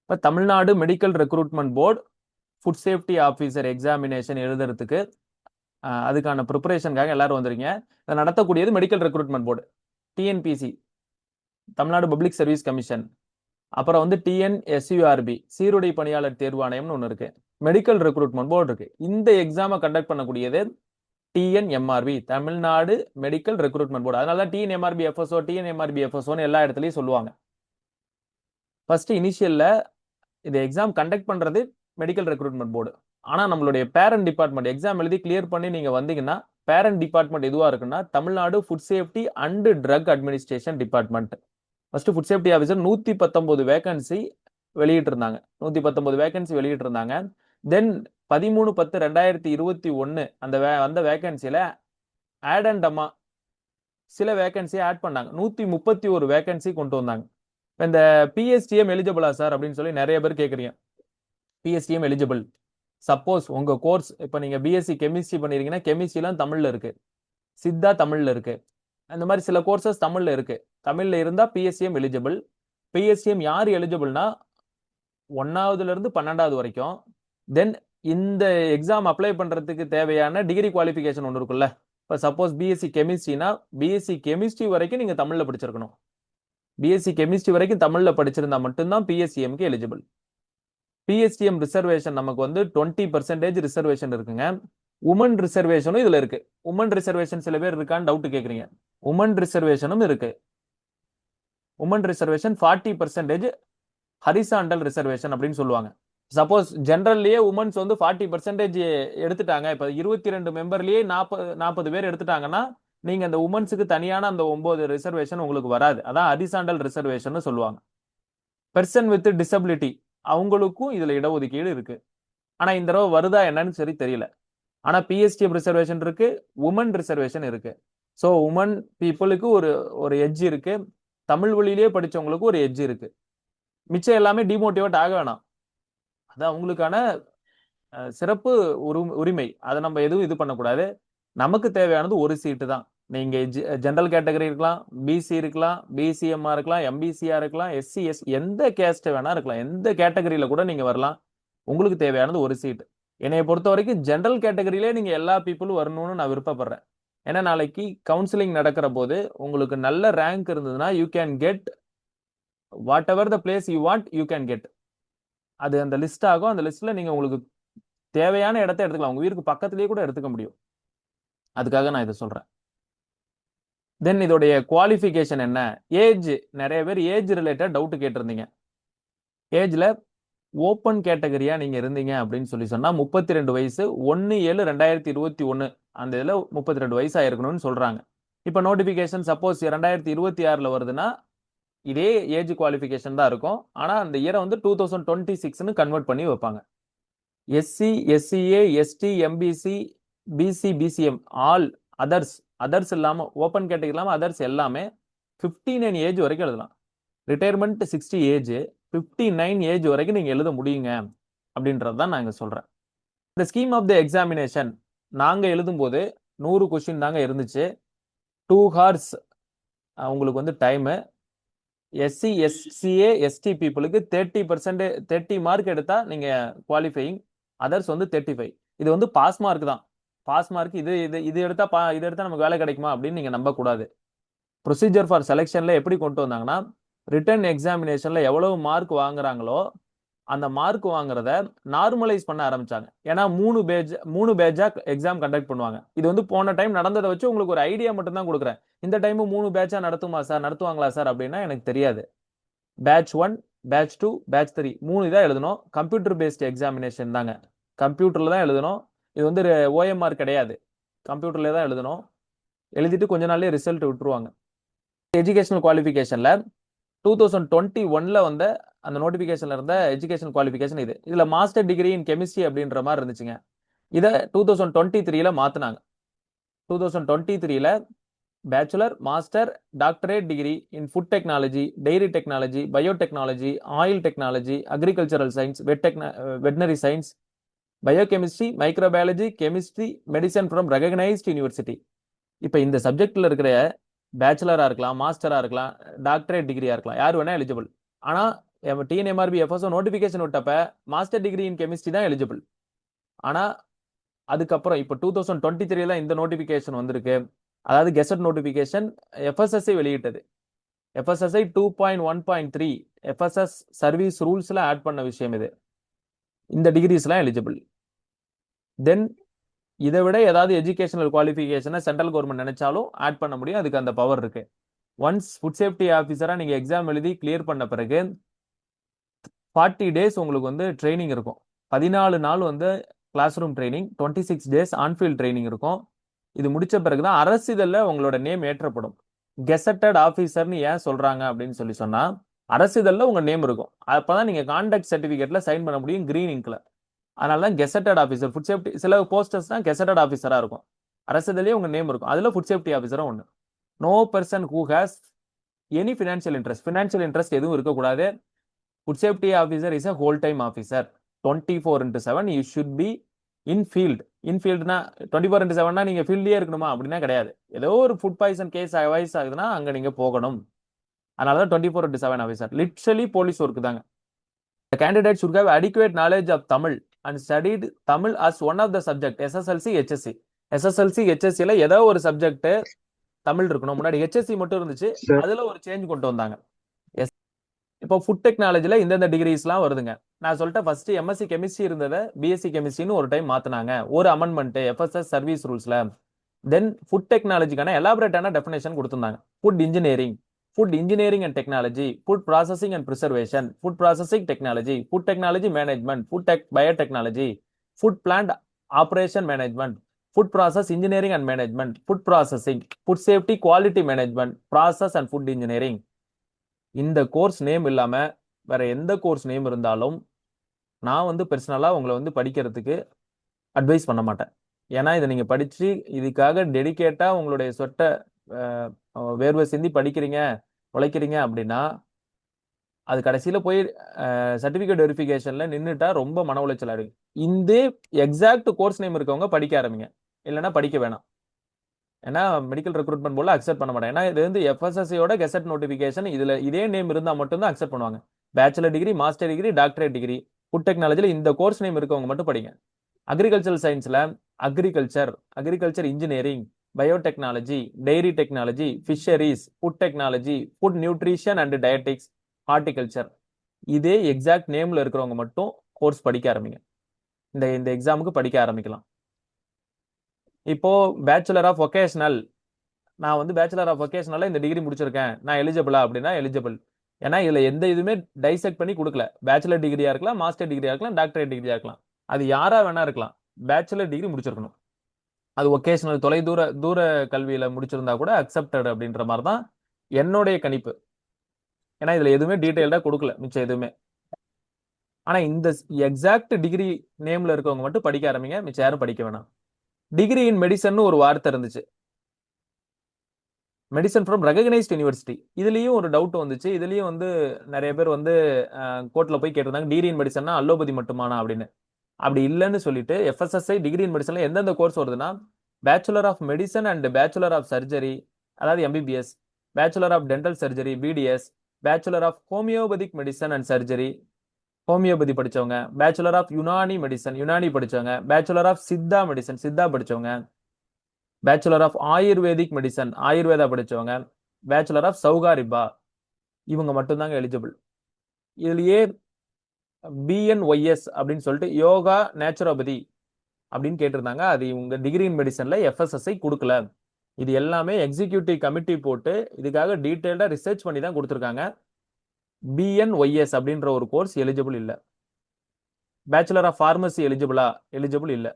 இப்போ Tamil Nadu medical recruitment board food safety officer examination எழுதுறதுக்கு அதுக்கான ப்ரிப்பரேஷனுக்காக எல்லாரும் வந்துருங்க. இதை நடத்தக்கூடியது medical recruitment board, TNPC, Tamil Nadu public service commission, அப்புறம் வந்து டிஎன்எஸ்யூஆர்பி, சீருடை பணியாளர் தேர்வாணையம்னு ஒன்று இருக்கு, மெடிக்கல் ரெக்ரூட்மெண்ட் போர்டு இருக்கு. இந்த எக்ஸாமை கண்டக்ட் பண்ணக்கூடியது TNMRB, Tamil Nadu medical recruitment board. அதனால தான் டிஎன்எம்ஆர்பி எஃப்எஸ்ஓ, டிஎன்எம்ஆர்பி எஃப்எஸ்ஓன்னு எல்லா இடத்துலையும் சொல்லுவாங்க. ஃபர்ஸ்ட் இனிஷியல்ல இது எக்ஸாம் கண்டக்ட் பண்றது மெடிக்கல் ரெக்ரூட்மெண்ட் போர்டு. ஆனா நம்மளுடைய பேரண்ட் டிபார்ட்மெண்ட் எக்ஸாம் எழுதி கிளியர் பண்ணி நீங்க வந்தீங்கன்னா பேரண்ட் டிபார்ட்மெண்ட் எதுவா இருக்குன்னா Tamil Nadu food safety and drug administration department. First food safety officer 119 vacancy வெளியிட்டு இருந்தாங்க. 119 வேகன்சி வெளியிட்டு இருந்தாங்க. தென் 13/10/2021 அந்த வேகன்சியில ஆட் அண்ட் அம்மா சில வேகன்சி ஆட் பண்ணாங்க. 131 வேகன்சி கொண்டு வந்தாங்க. இந்த பிஎஸ்டிஎம் எலிஜிபிளா சார் அப்படின்னு சொல்லி நிறைய பேர் கேட்குறீங்க. PSTM eligible. சப்போஸ் உங்க கோர்ஸ் இப்போ நீங்க பிஎஸ்சி கெமிஸ்ட்ரி பண்ணிருக்கீங்கன்னா கெமிஸ்ட்ரிலாம் தமிழ்ல இருக்கு, சித்தா தமிழ்ல இருக்கு, அந்த மாதிரி சில கோர்சஸ் தமிழ்ல இருக்கு. தமிழ்ல இருந்தா பிஎஸ்சிஎம் எலிஜிபிள். பிஎஸ்சிஎம் யார் எலிஜிபிள்னா 1ஆவதுல இருந்து 12ஆவது வரைக்கும். தென் இந்த எக்ஸாம் அப்ளை பண்றதுக்கு தேவையான டிகிரி குவாலிஃபிகேஷன் ஒன்று இருக்குல்ல. இப்போ சப்போஸ் பிஎஸ்சி கெமிஸ்ட்ரினா பிஎஸ்சி கெமிஸ்ட்ரி வரைக்கும் நீங்க தமிழ்ல படிச்சிருக்கணும். பிஎஸ்சி கெமிஸ்ட்ரி வரைக்கும் தமிழ்ல படிச்சிருந்தா மட்டும்தான் பிஎஸ்சிஎம்க்கு எலிஜிபிள். பிஎஸ்டிஎம் ரிசர்வேஷன் நமக்கு வந்து 20% ரிசர்வேஷன் இருக்குங்க. உமன் ரிசர்வேஷனும் இதுல இருக்கு. உமன் ரிசர்வேஷன் சில பேர் இருக்கான்னு டவுட் கேக்குறீங்க. உமன் ரிசர்வேஷனும் இருக்கு. உமன் ரிசர்வேஷன் 40% ஹரிசாண்டல் ரிசர்வேஷன் அப்படின்னு சொல்லுவாங்க. சப்போஸ் ஜெனரல்லயே உமன்ஸ் வந்து 40% எடுத்துட்டாங்க, இப்ப 22 மெம்பர்லயே 40 பேர் எடுத்துட்டாங்கன்னா நீங்க அந்த உமன்ஸுக்கு தனியான அந்த 9 ரிசர்வேஷன் உங்களுக்கு வராது. அதான் ஹரிசாண்டல் ரிசர்வேஷன் சொல்லுவாங்க. பெர்சன் வித் டிசபிலிட்டி அவங்களுக்கும் இதுல இடஒதுக்கீடு இருக்கு. ஆனா இந்த தடவை வருதா என்னன்னு சரி தெரியல. ஆனா பிஎஸ்டிஎம் ரிசர்வேஷன் இருக்கு, உமன் ரிசர்வேஷன் இருக்கு. ஸோ உமன் பீப்புளுக்கு ஒரு எட்ஜ் இருக்கு, தமிழ் வழியிலேயே படிச்சவங்களுக்கு ஒரு எட்ஜ் இருக்கு. மிச்சம் எல்லாமே டிமோட்டிவேட் ஆக வேணாம். அது அவங்களுக்கான சிறப்பு உரிமை. அதை நம்ம எதுவும் இது பண்ணக்கூடாது. நமக்கு தேவையானது ஒரு சீட்டு தான். நீங்க ஜெனரல் கேட்டகரி இருக்கலாம், பிசி இருக்கலாம், பிசிஎம்ஆ இருக்கலாம், எம்பிசிஆ இருக்கலாம், எஸ்சி எந்த கேஸ்ட் வேணா இருக்கலாம், எந்த கேட்டகரியில கூட நீங்க வரலாம். உங்களுக்கு தேவையானது ஒரு சீட். என்னைய பொறுத்த வரைக்கும் ஜெனரல் கேட்டகரியிலே நீங்க எல்லா பீப்புளும் வரணும்னு நான் விருப்பப்படுறேன். ஏன்னா நாளைக்கு கவுன்சிலிங் நடக்கிற போது உங்களுக்கு நல்ல ரேங்க் இருந்ததுன்னா you can get what ever the place you want, you can get. அது அந்த லிஸ்ட் ஆகும். அந்த லிஸ்ட்ல நீங்க உங்களுக்கு தேவையான இடத்த எடுத்துக்கலாம். உங்க வீட்டுக்கு பக்கத்திலேயே கூட எடுத்துக்க முடியும். அதுக்காக நான் இதை சொல்றேன். தென் இதோடைய குவாலிஃபிகேஷன் என்ன, ஏஜ், நிறைய பேர் ஏஜ் ரிலேட்டட் டவுட் கேட்டிருந்தீங்க. ஏஜ்ல ஓப்பன் கேட்டகரியா நீங்க இருந்தீங்க அப்படின்னு சொல்லி சொன்னா 32 வயசு, 1/7/2021 அந்த இதுல 32 வயசு ஆயிருக்கணும்னு சொல்றாங்க. இப்ப நோட்டிபிகேஷன் சப்போஸ் 2026ல வருதுன்னா இதே ஏஜ் குவாலிஃபிகேஷன் தான் இருக்கும். ஆனா அந்த இயரை வந்து 2026ன்னு கன்வெர்ட் பண்ணி வைப்பாங்க. SC, SCA, ST, MBC, BC, BCM all others இல்லாம, ஓப்பன் கேட்டகரி இல்லாம அதர்ஸ் எல்லாமே 59 ஏஜ் வரைக்கும் எழுதலாம். ரிட்டையர்மெண்ட் 60 ஏஜ், 59 ஏஜ் வரைக்கும் நீங்க எழுத முடியுங்க அப்படின்றது தான் நாங்க சொல்றேன். இந்த ஸ்கீம் ஆஃப் த எக்ஸாமினேஷன் நாங்க எழுதும் போது 100 கொஸ்டின் தாங்க இருந்துச்சு. 2 ஹார்ஸ் உங்களுக்கு வந்து டைம். எஸ்சி, எஸ்சிஏ, எஸ்டி பீப்புளுக்கு 30 மார்க் எடுத்தா நீங்க குவாலிஃபையிங். அதர்ஸ் வந்து 35. இது வந்து பாஸ் மார்க் தான். Pass mark. இது எடுத்தா நமக்கு வேலை கிடைக்குமா அப்படின்னு நீங்க நம்ப கூடாது. ப்ரொசீஜர் ஃபார் செலெக்ஷன்ல எப்படி கொண்டு வந்தாங்கன்னா, ரிட்டன் எக்ஸாமினேஷன்ல எவ்வளவு மார்க் வாங்குறாங்களோ அந்த மார்க் வாங்குறத நார்மலைஸ் பண்ண ஆரம்பிச்சாங்க. ஏன்னா 3 பேட்சா எக்ஸாம் கண்டக்ட் பண்ணுவாங்க. இது வந்து போன டைம் நடந்ததை வச்சு உங்களுக்கு ஒரு ஐடியா மட்டும் தான் கொடுக்குறேன். இந்த டைம் 3 பேட்சா நடத்துவாங்களா சார் அப்படின்னா எனக்கு தெரியாது. பேட்ச் 1, பேட்ச் 2, பேட்ச் 3 3 தான் எழுதணும். கம்ப்யூட்டர் பேஸ்ட் எக்ஸாமினேஷன் தாங்க. கம்ப்யூட்டர்ல தான் எழுதணும். இது வந்து ஓஎம்ஆர் கிடையாது, கம்ப்யூட்டர்ல தான் எழுதணும். எழுதிட்டு கொஞ்ச நாள்லயே ரிசல்ட் விட்டுருவாங்க. எஜுகேஷனல் குவாலிஃபிகேஷன்ல 2021ல வந்த அந்த நோட்டிபிகேஷன்ல இருந்த எஜுகேஷன் குவாலிஃபிகேஷன் இது. இதுல மாஸ்டர் டிகிரி இன் கெமிஸ்ட்ரி அப்படின்ற மாதிரி இருந்துச்சுங்க. இதை 2023ல மாத்தினாங்க. 2023ல bachelor, master, doctorate degree in food technology, dairy technology, biotechnology, oil technology, agricultural science, veterinary science, biochemistry, microbiology, chemistry, medicine from recognised university. இப்போ இந்த சப்ஜெக்ட்ல இருக்கிற பேச்சுலரா இருக்கலாம், மாஸ்டரா இருக்கலாம், டாக்டரேட் டிகிரியா இருக்கலாம், யார் வேணா எலிஜிபிள். ஆனா டிஎன்எம்ஆர்பி எஃப்எஸ்ஓ நோட்டிபிகேஷன் விட்டப்ப மாஸ்டர் டிகிரி இன் கெமிஸ்ட்ரி தான் எலிஜிபிள். ஆனா அதுக்கப்புறம் இப்போ 2023 இந்த நோட்டிபிகேஷன் வந்திருக்கு. அதாவது கெசட் நோட்டிபிகேஷன் எஃப்எஸ்எஸ்ஐ வெளியிட்டது. எஃப்எஸ்எஸ்ஐ 2.1.3 எஃப்எஸ்எஸ் சர்வீஸ் ரூல்ஸ்ல ஆட் பண்ண விஷயம் இது. இந்த டிகிரிஸ்லாம் எலிஜிபிள். தென் இதை விட ஏதாவது எஜுகேஷனல் குவாலிஃபிகேஷனை சென்ட்ரல் கவர்மெண்ட் நினைச்சாலும் ஆட் பண்ண முடியும். அதுக்கு அந்த பவர் இருக்கு. ஒன்ஸ் ஃபுட் சேஃப்டி ஆஃபீஸரா நீங்க எக்ஸாம் எழுதி கிளியர் பண்ண பிறகு 40 டேஸ் உங்களுக்கு வந்து ட்ரைனிங் இருக்கும். 14 நாள் வந்து classroom training, 26 days on field training இருக்கும். இது முடிச்ச பிறகுதான் அரசிதழ்ல உங்களோட நேம் ஏற்றப்படும். கெசட்டட் ஆஃபீஸர்னு ஏன் சொல்றாங்க அப்படின்னு சொன்னா அரசிதழ்ல உங்க நேம் இருக்கும். அப்பதான் நீங்க கான்டாக்ட் சர்டிபிகேட்ல சைன் பண்ண முடியும் கிரீன் இங்க்ல. அதனால தான் கெசட்டட் ஆஃபீஸர் ஃபுட் சேஃப்டி. சில போஸ்டர்ஸ் தான் கெசட்டட் ஆஃபீஸரா இருக்கும். அரசிதழ்லயே உங்க நேம் இருக்கும். அதுல ஃபுட் சேஃப்டி ஆஃபீஸரும் ஒன்று. No person who has any financial interest எதுவும் இருக்கக்கூடாது. Food safety officer is a whole time officer. 24/7 you should be in field. In ஃபீல்டுனா 24/7 நீங்க ஃபீல்ட்லயே இருக்கணுமா அப்படின்னா கிடையாது. ஏதோ ஒரு ஃபுட் பாய்சன் கேஸ் வைஸ் ஆகுதுன்னா அங்க நீங்க போகணும். அதனாலதான் 24/7 ஆஃபீஸர். லிட்ரலி போலீஸ் ஒர்க் தாங்க. The candidate should have adequate knowledge of Tamil and studied Tamil as one of the subject SSLC, HSC. SSLC, HSC ல ஏதோ ஒரு சப்ஜெக்ட் தமிழ் இருக்கணும். முன்னாடி HSC மட்டும் இருந்துச்சு. அதுல ஒரு சேஞ்ச் கொண்டு வந்தாங்க. இப்போ ஃபுட் டெக்னாலஜில இந்தந்த டிகிரிஸ்லாம் வருதுங்க. நான் சொல்லிட்டேன் ஃபர்ஸ்ட் எம்எஸ்சி கெமிஸ்ட்ரி இருந்ததை பிஎஸ்சி கெமிஸ்ட்ரின்னு ஒரு டைம் மாத்தினாங்க. ஒரு அமெண்ட்மெண்ட் எஃப்எஸ்எஸ் சர்வீஸ் ரூல்ஸ்ல. தென் ஃபுட் டெக்னாலஜிக்கான எலாபரேட்டான டெஃபினேஷன் கொடுத்திருந்தாங்க. Food engineering and technology, food processing and preservation, food processing technology, food technology management, biotechnology, food plant operation management, food process engineering and management, food processing, food safety quality management, process and food engineering. இந்த course name இல்லாம வேற எந்த course name இருந்தாலும் நான் வந்து பர்சனலா உங்களை வந்து படிக்கிறதுக்கு அட்வைஸ் பண்ண மாட்டேன். ஏன்னா இதை நீங்க படிச்சு இதுக்காக டெடிகேட்டா உங்களுடைய சொட்ட வேர்வை சிந்தி படிக்கிறீங்க, உழைக்கிறீங்க அப்படின்னா அது கடைசியில போய் சர்டிபிகேட் வெரிஃபிகேஷன்ல நின்றுட்டா ரொம்ப மன உளைச்சல் ஆயிடுங்க. இந்த எக்ஸாக்ட் கோர்ஸ் நேம் இருக்கவங்க படிக்க ஆரம்பிங்க, இல்லைன்னா படிக்க வேணாம். ஏன்னா மெடிக்கல் ரெக்ரூட்மெண்ட் போல அக்செப்ட் பண்ண மாட்டேன். ஏன்னா இது வந்து எஃப்எஸ்எஸ்சியோட கெசட் நோட்டிபிகேஷன். இதுல இதே நேம் இருந்தா மட்டும்தான் அக்செப்ட் பண்ணுவாங்க. Bachelor degree, master degree, doctorate degree, food டெக்னாலஜில இந்த கோர்ஸ் நேம் இருக்கவங்க மட்டும் படிங்க. அக்ரிகல்ச்சரல் சயின்ஸ்ல agriculture engineering, biotechnology, dairy technology, fisheries, food technology, food nutrition and dietetics, horticulture, இதே எக்ஸாக்ட் நேம்ல இருக்கிறவங்க மட்டும் கோர்ஸ் படிக்க ஆரம்பிங்க. இந்த எக்ஸாமுக்கு படிக்க ஆரம்பிக்கலாம். இப்போ பேச்சுலர் ஆஃப் வொகேஷனல், நான் வந்து பேச்சுலர் ஆஃப் வொகேஷனல்ல இந்த டிகிரி முடிச்சிருக்கேன், நான் எலிஜிபிளா அப்படின்னா எலிஜிபிள். ஏன்னா இதுல எந்த இதுவுமே டைசெக்ட் பண்ணி கொடுக்கல. பேச்சுலர் டிகிரியா இருக்கலாம், மாஸ்டர் டிகிரியா இருக்கலாம், டாக்டரேட் டிகிரியா இருக்கலாம். அது யாரா வேணா இருக்கலாம். பேச்சுலர் டிகிரி முடிச்சிருக்கணும். அது ஒகேஷனல் தொலை தூர கல்வியில முடிச்சிருந்தா கூட அக்செப்டட் அப்படின்ற மாதிரி தான் என்னுடைய கணிப்பு. ஏன்னா இதுல எதுவுமே டீடைல்டா கொடுக்கல மிச்சம் எதுவுமே. ஆனா இந்த எக்ஸாக்ட் டிகிரி நேம்ல இருக்கவங்க மட்டும் படிக்க ஆரம்பிங்க, மிச்சம் யாரும் படிக்க வேணாம். டிகிரி இன் மெடிசன் ஒரு வார்த்தை இருந்துச்சு. Medicine from recognised university. இதுலயும் ஒரு டவுட் வந்துச்சு. இதுலயும் வந்து நிறைய பேர் வந்து கோர்ட்ல போய் கேட்டிருந்தாங்க, டிகிரி இன் மெடிசன்னா அலோபதி மட்டுமானா அப்படின்னு. அப்படி இல்லைன்னு சொல்லிட்டு எஃப்எஸ்எஸ்ஐ டிகிரி இன் மெடிசன்ல எந்தெந்த கோர்ஸ் வருதுன்னா bachelor of medicine and bachelor of surgery, அதாவது MBBS, bachelor of dental surgery BDS, bachelor of homeopathic medicine and surgery, homeopathy படிச்சவங்க, bachelor of Unani medicine, Unani படிச்சவங்க, bachelor of Siddha medicine, Siddha படிச்சவங்க, bachelor of Ayurvedic medicine, Ayurveda படிச்சவங்க, bachelor of சௌகாரிபா, இவங்க மட்டும்தாங்க eligible. இதுலயே BNYS அப்படின்னு சொல்லிட்டு யோகா நேச்சுரோபதி அப்படின்னு கேட்டிருந்தாங்க. அது இவங்க டிகிரி இன் மெடிசன்ல எஃப்எஸ்எஸ்ஐ கொடுக்கல. இது எல்லாமே எக்ஸிக்யூட்டிவ் கமிட்டி போட்டு இதுக்காக டீடைல்டா ரிசர்ச் பண்ணி தான் கொடுத்துருக்காங்க. பிஎன்ஒய்எஸ் அப்படின்ற ஒரு கோர்ஸ் எலிஜிபிள் இல்ல. பேச்சுலர் ஆஃப் பார்மசி எலிஜிபிள் இல்ல.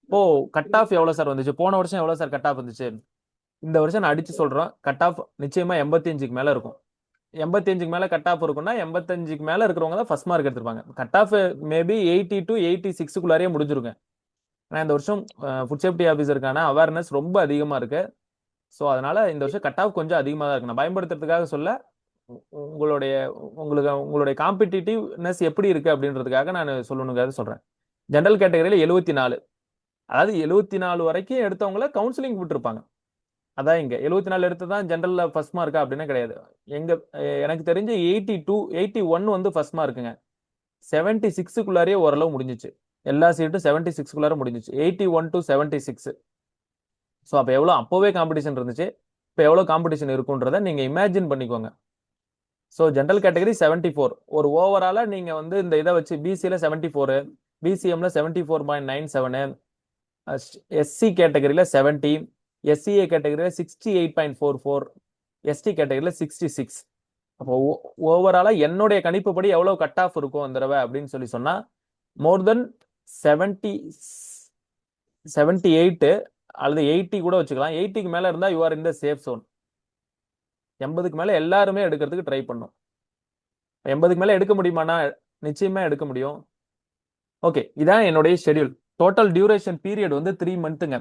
இப்போ கட் ஆஃப் எவ்வளவு சார் வந்துச்சு? போன வருஷம் எவ்வளவு சார் கட் ஆஃப் வந்துச்சு? இந்த வருஷம் நான் அடிச்சு சொல்றேன், கட் ஆஃப் நிச்சயமா 85க்கு மேல இருக்கும். 85க்கு மேல கட் ஆஃப் இருக்கும்னா 85க்கு மேல இருக்கிறவங்க தான் ஃபர்ஸ்ட் மார்க் எடுத்திருப்பாங்க. Cut off maybe 80 to 86க்குள்ளாரே முடிஞ்சிருங்க. ஆனா இந்த வருஷம் ஃபுட் சேஃப்டி ஆஃபீஸருக்கான அவேர்னஸ் ரொம்ப அதிகமா இருக்கு. ஸோ அதனால இந்த வருஷம் கட் ஆஃப் கொஞ்சம் அதிகமாக தான் இருக்கு. நான் பயன்படுத்துறதுக்காக சொல்ல, உங்களுடைய காம்படிட்டிவ்னஸ் எப்படி இருக்கு அப்படின்றதுக்காக நான் சொல்லணுங்கிறத சொல்றேன். ஜெனரல் கேட்டகரியில 74, அதாவது 74 வரைக்கும் எடுத்தவங்கள கவுன்சிலிங் விட்டுருப்பாங்க. அதான் இங்க 74 எடுத்து தான் ஜென்ரல்ல ஃபர்ஸ்ட் மார்க்கா அப்படின்னா கிடையாது. எங்க எனக்கு தெரிஞ்சு 81 வந்து ஃபர்ஸ்ட் மார்க்குங்க. 76க்குள்ளாரே ஓரளவு முடிஞ்சிச்சு. எல்லா சீட்டும் 76க்குள்ளார முடிஞ்சிச்சு. 81 to 76. ஸோ அப்போ அப்போவே காம்படிஷன் இருந்துச்சு. இப்போ எவ்வளோ காம்படிஷன் இருக்குன்றத நீங்க இமேஜின் பண்ணிக்கோங்க. So general category 74. ஒரு ஓவராலா நீங்க வந்து இந்த இதை வச்சு பிசியில் 74, பிசிஎம்ல 74.97, எஸ்சி கேட்டகரியில 70, எஸ்சிஏ கேட்டகரியில 68.44, எஸ்டி கேட்டகரியில 66. அப்போ ஓவராலா என்னுடைய கணிப்புப்படி எவ்வளவு கட் ஆஃப் இருக்கும் அந்த தடவை அப்படின்னு சொன்னா மோர் தென் 78 அல்லது 80 கூட வச்சுக்கலாம். 80க்கு மேல இருந்தா you are in the safe zone. 80க்கு மேல எல்லாருமே எடுக்கிறதுக்கு ட்ரை பண்ணும். 80க்கு மேல எடுக்க முடியுமானா நிச்சயமா எடுக்க முடியும். ஓகே, இதான் என்னுடைய ஷெட்யூல். டோட்டல் டியூரேஷன் பீரியட் வந்து 3 மந்த்துங்க.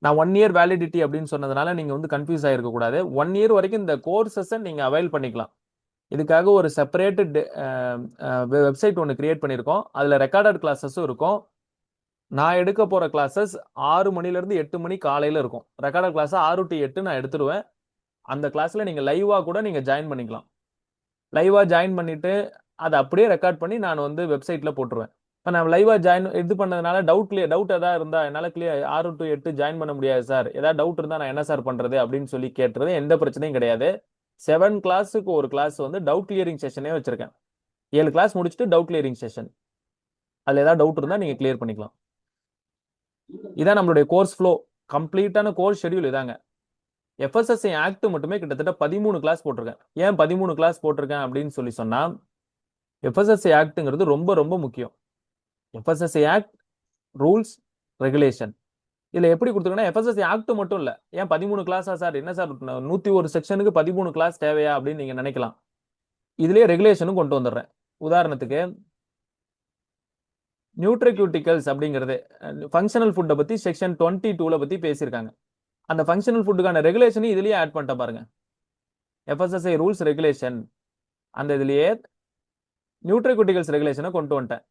நான் 1 இயர் வேலிடிட்டி அப்படின்னு சொன்னதுனால நீங்க வந்து கன்ஃபியூஸ் ஆயிருக்க கூடாது. 1 இயர் வரைக்கும் இந்த கோர்சஸை நீங்க அவைல் பண்ணிக்கலாம். இதுக்காக ஒரு செப்பரேட்டட் வெப்சைட் ஒன்று கிரியேட் பண்ணியிருக்கோம். அதுல ரெக்கார்டட் கிளாஸஸும் இருக்கும். நான் எடுக்க போற கிளாஸஸ் 6 மணிலேருந்து 8 மணி காலையில இருக்கும். ரெக்கார்டட் கிளாஸ் 6 to 8 நான் எடுத்துருவேன். அந்த கிளாஸ்ல நீங்க லைவா கூட நீங்க ஜாயின் பண்ணிக்கலாம். லைவா ஜாயின் பண்ணிட்டு அதை அப்படியே ரெக்கார்ட் பண்ணி நான் வந்து வெப்சைட்ல போட்டுருவேன். இப்போ நான் லைவா ஜாயின் இது பண்ணதுனால டவுட் ஏதாவது இருந்தா என்னால் 6 to 8 ஜாயின் பண்ண முடியாது சார், ஏதாவது டவுட் இருந்தா நான் என்ன சார் பண்றது அப்படின்னு சொல்லி கேட்டுறது எந்த பிரச்சனையும் கிடையாது. 7 கிளாஸுக்கு ஒரு கிளாஸ் வந்து டவுட் கிளியரிங் செஷனே வச்சிருக்கேன். 7 கிளாஸ் முடிச்சுட்டு டவுட் கிளியரிங் செஷன். அதுல ஏதாவது டவுட் இருந்தா நீங்க கிளியர் பண்ணிக்கலாம். இதான் நம்மளுடைய கோர்ஸ் ஃப்ளோ. கம்ப்ளீட்டான கோர்ஸ் ஷெட்யூல் இதாங்க. எஃப்எஸ்எஸ்ஐ ஆக்ட் மட்டுமே கிட்டத்தட்ட 13 கிளாஸ் போட்டிருக்கேன். ஏன் 13 கிளாஸ் போட்டிருக்கேன் அப்படின்னு சொன்னா எஃப்எஸ்எஸ்ஐ ஆக்ட்ங்கிறது ரொம்ப ரொம்ப முக்கியம். FSSI act, rules, regulation. இதுல எப்படி கொடுத்துருக்கேன்னா எஃப்எஸ்எஸ்ஐ ஆக்ட் மட்டும் இல்ல. ஏன் 13 கிளாஸா சார், என்ன சார் 101 செக்ஷனுக்கு 13 கிளாஸ் தேவையா அப்படின்னு நீங்க நினைக்கலாம். இதுலயே ரெகுலேஷனும் கொண்டு வந்துடுறேன். உதாரணத்துக்கு நியூட்ரிக்யூட்டிகல்ஸ் அப்படிங்கிறது ஃபங்க்ஷனல் ஃபுட்டை பத்தி செக்ஷன் 22ல பத்தி பேசியிருக்காங்க. அந்த ஃபங்க்ஷனல் ஃபுட்டுக்கான ரெகுலேஷன் இதுலயே ஆட் பண்ணிட்ட பாருங்க. எஃப்எஸ்எஸ்ஐ ரூல்ஸ் ரெகுலேஷன், அந்த இதுலயே நியூட்ரிக்யூட்டிகல்ஸ் ரெகுலேஷனை கொண்டு வந்துட்டேன்.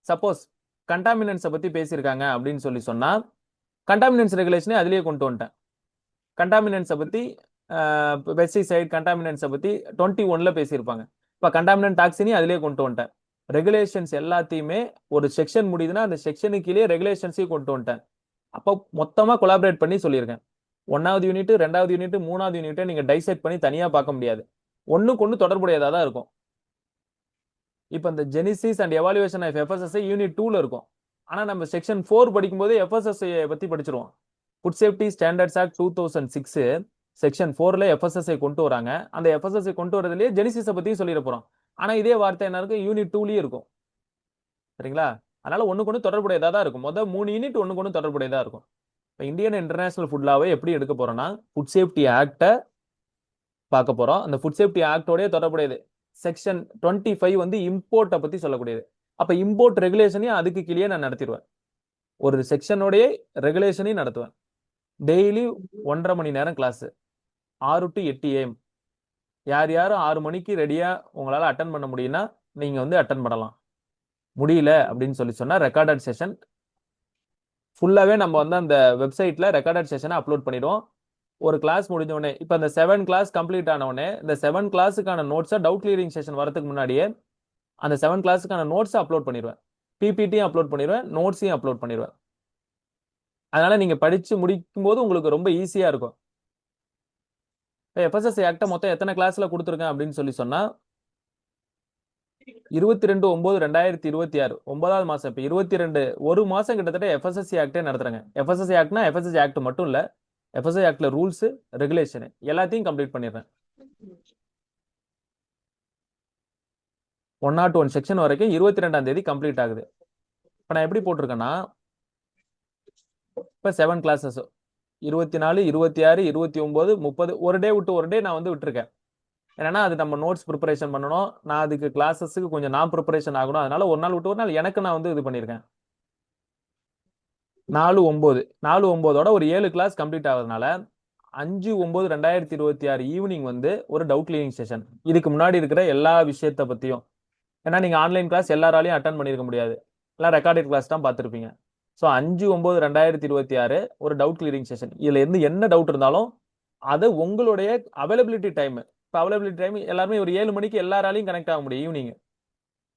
சப்போஸ் கண்டாமினன்ஸை பத்தி பேசியிருக்காங்க அப்படின்னு சொன்னா கண்டாமினன்ஸ் ரெகுலேஷனே அதுலயே கொண்டு வந்துட்டேன். கண்டாமினன்ஸை பத்தி பெஸ்டிசைட் கண்டாமினன்ஸை பத்தி 21ல பேசியிருப்பாங்க. இப்போ கண்டாமினன்ட் டாக்ஸினி அதுலயே கொண்டு வந்துட்டேன். ரெகுலேஷன்ஸ் எல்லாத்தையுமே ஒரு செக்ஷன் முடியுதுன்னா அந்த செக்ஷனுக்குள்ளேயே ரெகுலேஷன்ஸையும் கொண்டு வந்துட்டேன். அப்போ மொத்தமா கொலாபரேட் பண்ணி சொல்லியிருக்கேன். 1வது யூனிட், 2வது யூனிட், 3வது யூனிட்டை நீங்க டைசெக்ட் பண்ணி தனியா பார்க்க முடியாது. ஒண்ணுக்கு ஒண்ணு தொடர்புடையதா தான் இருக்கும். இப்போ இந்த genesis and evaluation of FSSI unit 2ல இருக்கும். ஆனா நம்ம செக்ஷன் 4 படிக்கும்போது எஃப்எஸ்எஸ்ஐ பத்தி படிச்சிருவோம். Food safety standards act 2006 section 4ல எஃப்எஸ்எஸ்ஐ கொண்டு வராங்க. அந்த எஃப்எஸ்எஸ்ஐ கொண்டு வரதுலயே ஜெனிசிஸை பத்தியும் சொல்லிட போறோம். ஆனா இதே வார்த்தை என்ன இருக்கும், யூனிட் 2லயே இருக்கும். சரிங்களா? அதனால ஒண்ணுக்கு ஒண்ணு தொடர்புடையதா தான் இருக்கும். மொதல் 3 யூனிட் ஒண்ணுக்கு ஒண்ணு தொடர்புடையதா இருக்கும். இப்போ இந்தியன் இன்டர்நேஷனல் ஃபுட் லாவை எப்படி எடுக்க போறோம்னா ஃபுட் சேஃப்டி ஆக்டை பார்க்க போறோம். அந்த ஃபுட் சேஃப்டி ஆக்டோடய தொடர்புடையது செக்ஷன் 25 வந்து இம்போர்ட்டை பத்தி சொல்லக்கூடியது. அப்ப இம்போர்ட் ரெகுலேஷனையும் அதுக்கு கீழே நான் நடத்திடுவேன். ஒரு செக்ஷனோடைய ரெகுலேஷனையும் நடத்துவேன். டெய்லி 1.5 மணி நேரம் கிளாஸ், 6 to 8 AM. யார் யாரும் 6 மணிக்கு ரெடியா உங்களால அட்டன் பண்ண முடியும்னா நீங்க வந்து அட்டன் பண்ணலாம். முடியல அப்படின்னு சொன்னா ரெக்கார்டட் செஷன் ஃபுல்லாவே நம்ம வந்து அந்த வெப்சைட்ல ரெக்கார்டட் செஷனை அப்லோட் பண்ணிடுவோம். ஒரு கிளாஸ் முடிஞ்ச உடனே இப்போ அந்த 7 கிளாஸ் கம்ப்ளீட் ஆன உடனே இந்த 7 கிளாஸுக்கான நோட்ஸை டவுட் கிளியரிங் செஷன் வரதுக்கு முன்னாடியே அந்த 7 கிளாஸுக்கான நோட்ஸை அப்லோட் பண்ணிடுவேன். பிபிடியும் அப்லோட் பண்ணிடுவேன், நோட்ஸையும் அப்லோட் பண்ணிடுவேன். அதனால நீங்க படிச்சு முடிக்கும் போது உங்களுக்கு ரொம்ப ஈஸியா இருக்கும். எஃப்எஸ்எஸ்ஐ ஆக்டை மொத்தம் எத்தனை கிளாஸ்ல கொடுத்துருக்கேன் அப்படின்னு சொன்னா 22/9/2026 9வது மாசம். இப்போ 22 ஒரு மாசம் கிட்டத்தட்ட எஃப்எஸ்எஸ்ஐ ஆக்டே நடத்துறாங்க. எஃப்எஸ்எஸ்ஐ ஆக்ட்னா எஃப்எஸ்எஸ்ஐ ஆக்ட் மட்டும் இல்ல, எஃப்எஸ்ஐ ஆக்ட்ல ரூல்ஸ், ரெகுலேஷன் எல்லாத்தையும் கம்ப்ளீட் பண்ணிடுறேன். 101 செக்ஷன் வரைக்கும் 22ஆம் தேதி கம்ப்ளீட் ஆகுது. இப்போ நான் எப்படி போட்டிருக்கேன்னா இப்போ 7 கிளாஸஸ் 24, 26, 29, 30 ஒரு டே விட்டு ஒரு டே நான் வந்து விட்டுருக்கேன். ஏன்னா அது நம்ம நோட்ஸ் ப்ரிப்பரேஷன் பண்ணணும். நான் அதுக்கு கிளாஸஸுக்கு கொஞ்சம் நான் ப்ரிப்பரேஷன் ஆகணும். அதனால ஒரு நாள் விட்டு ஒரு நாள் எனக்கு நான் வந்து இது பண்ணியிருக்கேன். 4/9 ஒரு 7 கிளாஸ் கம்ப்ளீட் ஆகுறதுனால 5/9/2026 ஈவினிங் வந்து ஒரு டவுட் கிளியரிங் செஷன். இதுக்கு முன்னாடி இருக்கிற எல்லா விஷயத்த பத்தியும், ஏன்னா நீங்க ஆன்லைன் கிளாஸ் எல்லாராலையும் அட்டன் பண்ணிருக்க முடியாது, எல்லாம் ரெக்கார்டட் கிளாஸ் தான் பார்த்துருப்பீங்க. ஸோ 5/9/2026 ஒரு டவுட் கிளியரிங் செஷன். இதுல இருந்து என்ன டவுட் இருந்தாலும் அது உங்களுடைய அவைலபிலிட்டி டைம். இப்போ அவைலபிலிட்டி டைம் எல்லாருமே ஒரு 7 மணிக்கு எல்லாராலையும் கனெக்ட் ஆக முடியும்.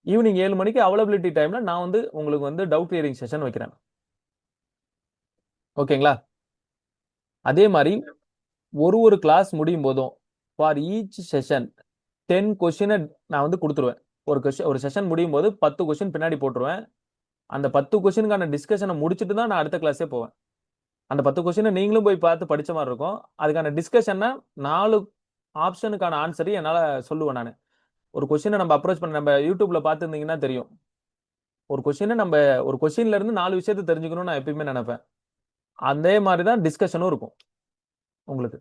ஈவினிங் 7 மணிக்கு அவைலபிலிட்டி டைம்ல நான் வந்து உங்களுக்கு வந்து டவுட் கிளியரிங் செஷன் வைக்கிறேன். ஓகேங்களா? அதே மாதிரி ஒரு கிளாஸ் முடியும் போதும் ஃபார் ஈச் செஷன் 10 கொஸ்டினை நான் வந்து கொடுத்துருவேன். ஒரு செஷன் முடியும் போது 10 கொஸ்டின் பின்னாடி போட்டுருவேன். அந்த 10 கொஸ்டினுக்கான டிஸ்கஷனை முடிச்சுட்டு தான் நான் அடுத்த கிளாஸே போவேன். அந்த 10 கொஸ்டினை நீங்களும் போய் பார்த்து படிச்ச மாதிரி இருக்கும். அதுக்கான டிஸ்கஷன்னா 4 ஆப்ஷனுக்கான ஆன்சரையும் என்னால சொல்லுவேன் நான். ஒரு கொஸ்டினை நம்ம அப்ரோச் பண்ண நம்ம யூடியூப்ல பார்த்துருந்தீங்கன்னா தெரியும். ஒரு கொஸ்டின்ல இருந்து 4 விஷயத்தை தெரிஞ்சுக்கணும்னு நான் எப்பயுமே நினைப்பேன். அதே மாதிரி தான் டிஸ்கஷனும் இருக்கும் உங்களுக்கு.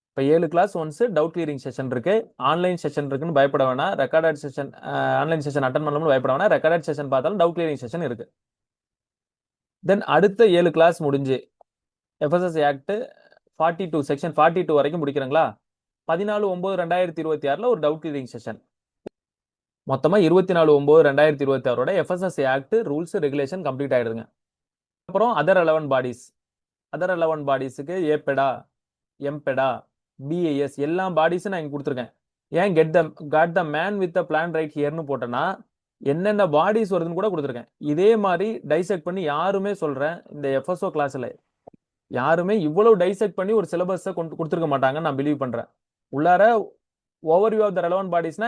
இப்போ 7 class once doubt clearing session இருக்கு. ஆன்லைன் செஷன் இருக்குன்னு பயப்பட வேணாம். Recorded session online session attend பண்ணணும்னு பயப்பட வேணாம். ரெக்கார்டட் செஷன் பார்த்தாலும் டவுட் கிளியரிங் செஷன் இருக்கு. தென் அடுத்த 7 கிளாஸ் முடிஞ்சு எஃப்எஸ்எஸ்ஐ ஆக்ட் 42 செக்ஷன் 42 வரைக்கும் முடிக்கிறீங்களா? 14/9/2026 ஒரு டவுட் கிளியரிங் செஷன். மொத்தமா 24/9/2026 FSSI act rules regulation complete ஆயிடுதுங்க. அப்புறம் அதர் ரெலவன்ட் பாடிஸுக்கு ஏபெடா, எம்பெடா, பிஏஎஸ் எல்லா பாடிஸும் நான் இங்க கொடுத்துருக்கேன். ஏன் got the man with the plan right ஹியர்னு போட்டேன்னா என்னென்ன பாடிஸ் வருதுன்னு கூட கொடுத்துருக்கேன். இதே மாதிரி டைசெக்ட் பண்ணி யாருமே சொல்றேன் இந்த எஃப்எஸ்ஓ கிளாஸ்ல யாருமே இவ்வளவு டைசெக்ட் பண்ணி ஒரு சிலபஸை கொடுத்துருக்க மாட்டாங்கன்னு நான் பிலீவ் பண்றேன். உள்ளார ஓவர்வியூ ஆஃப் த ரெலவன்ட் பாடிஸ்னா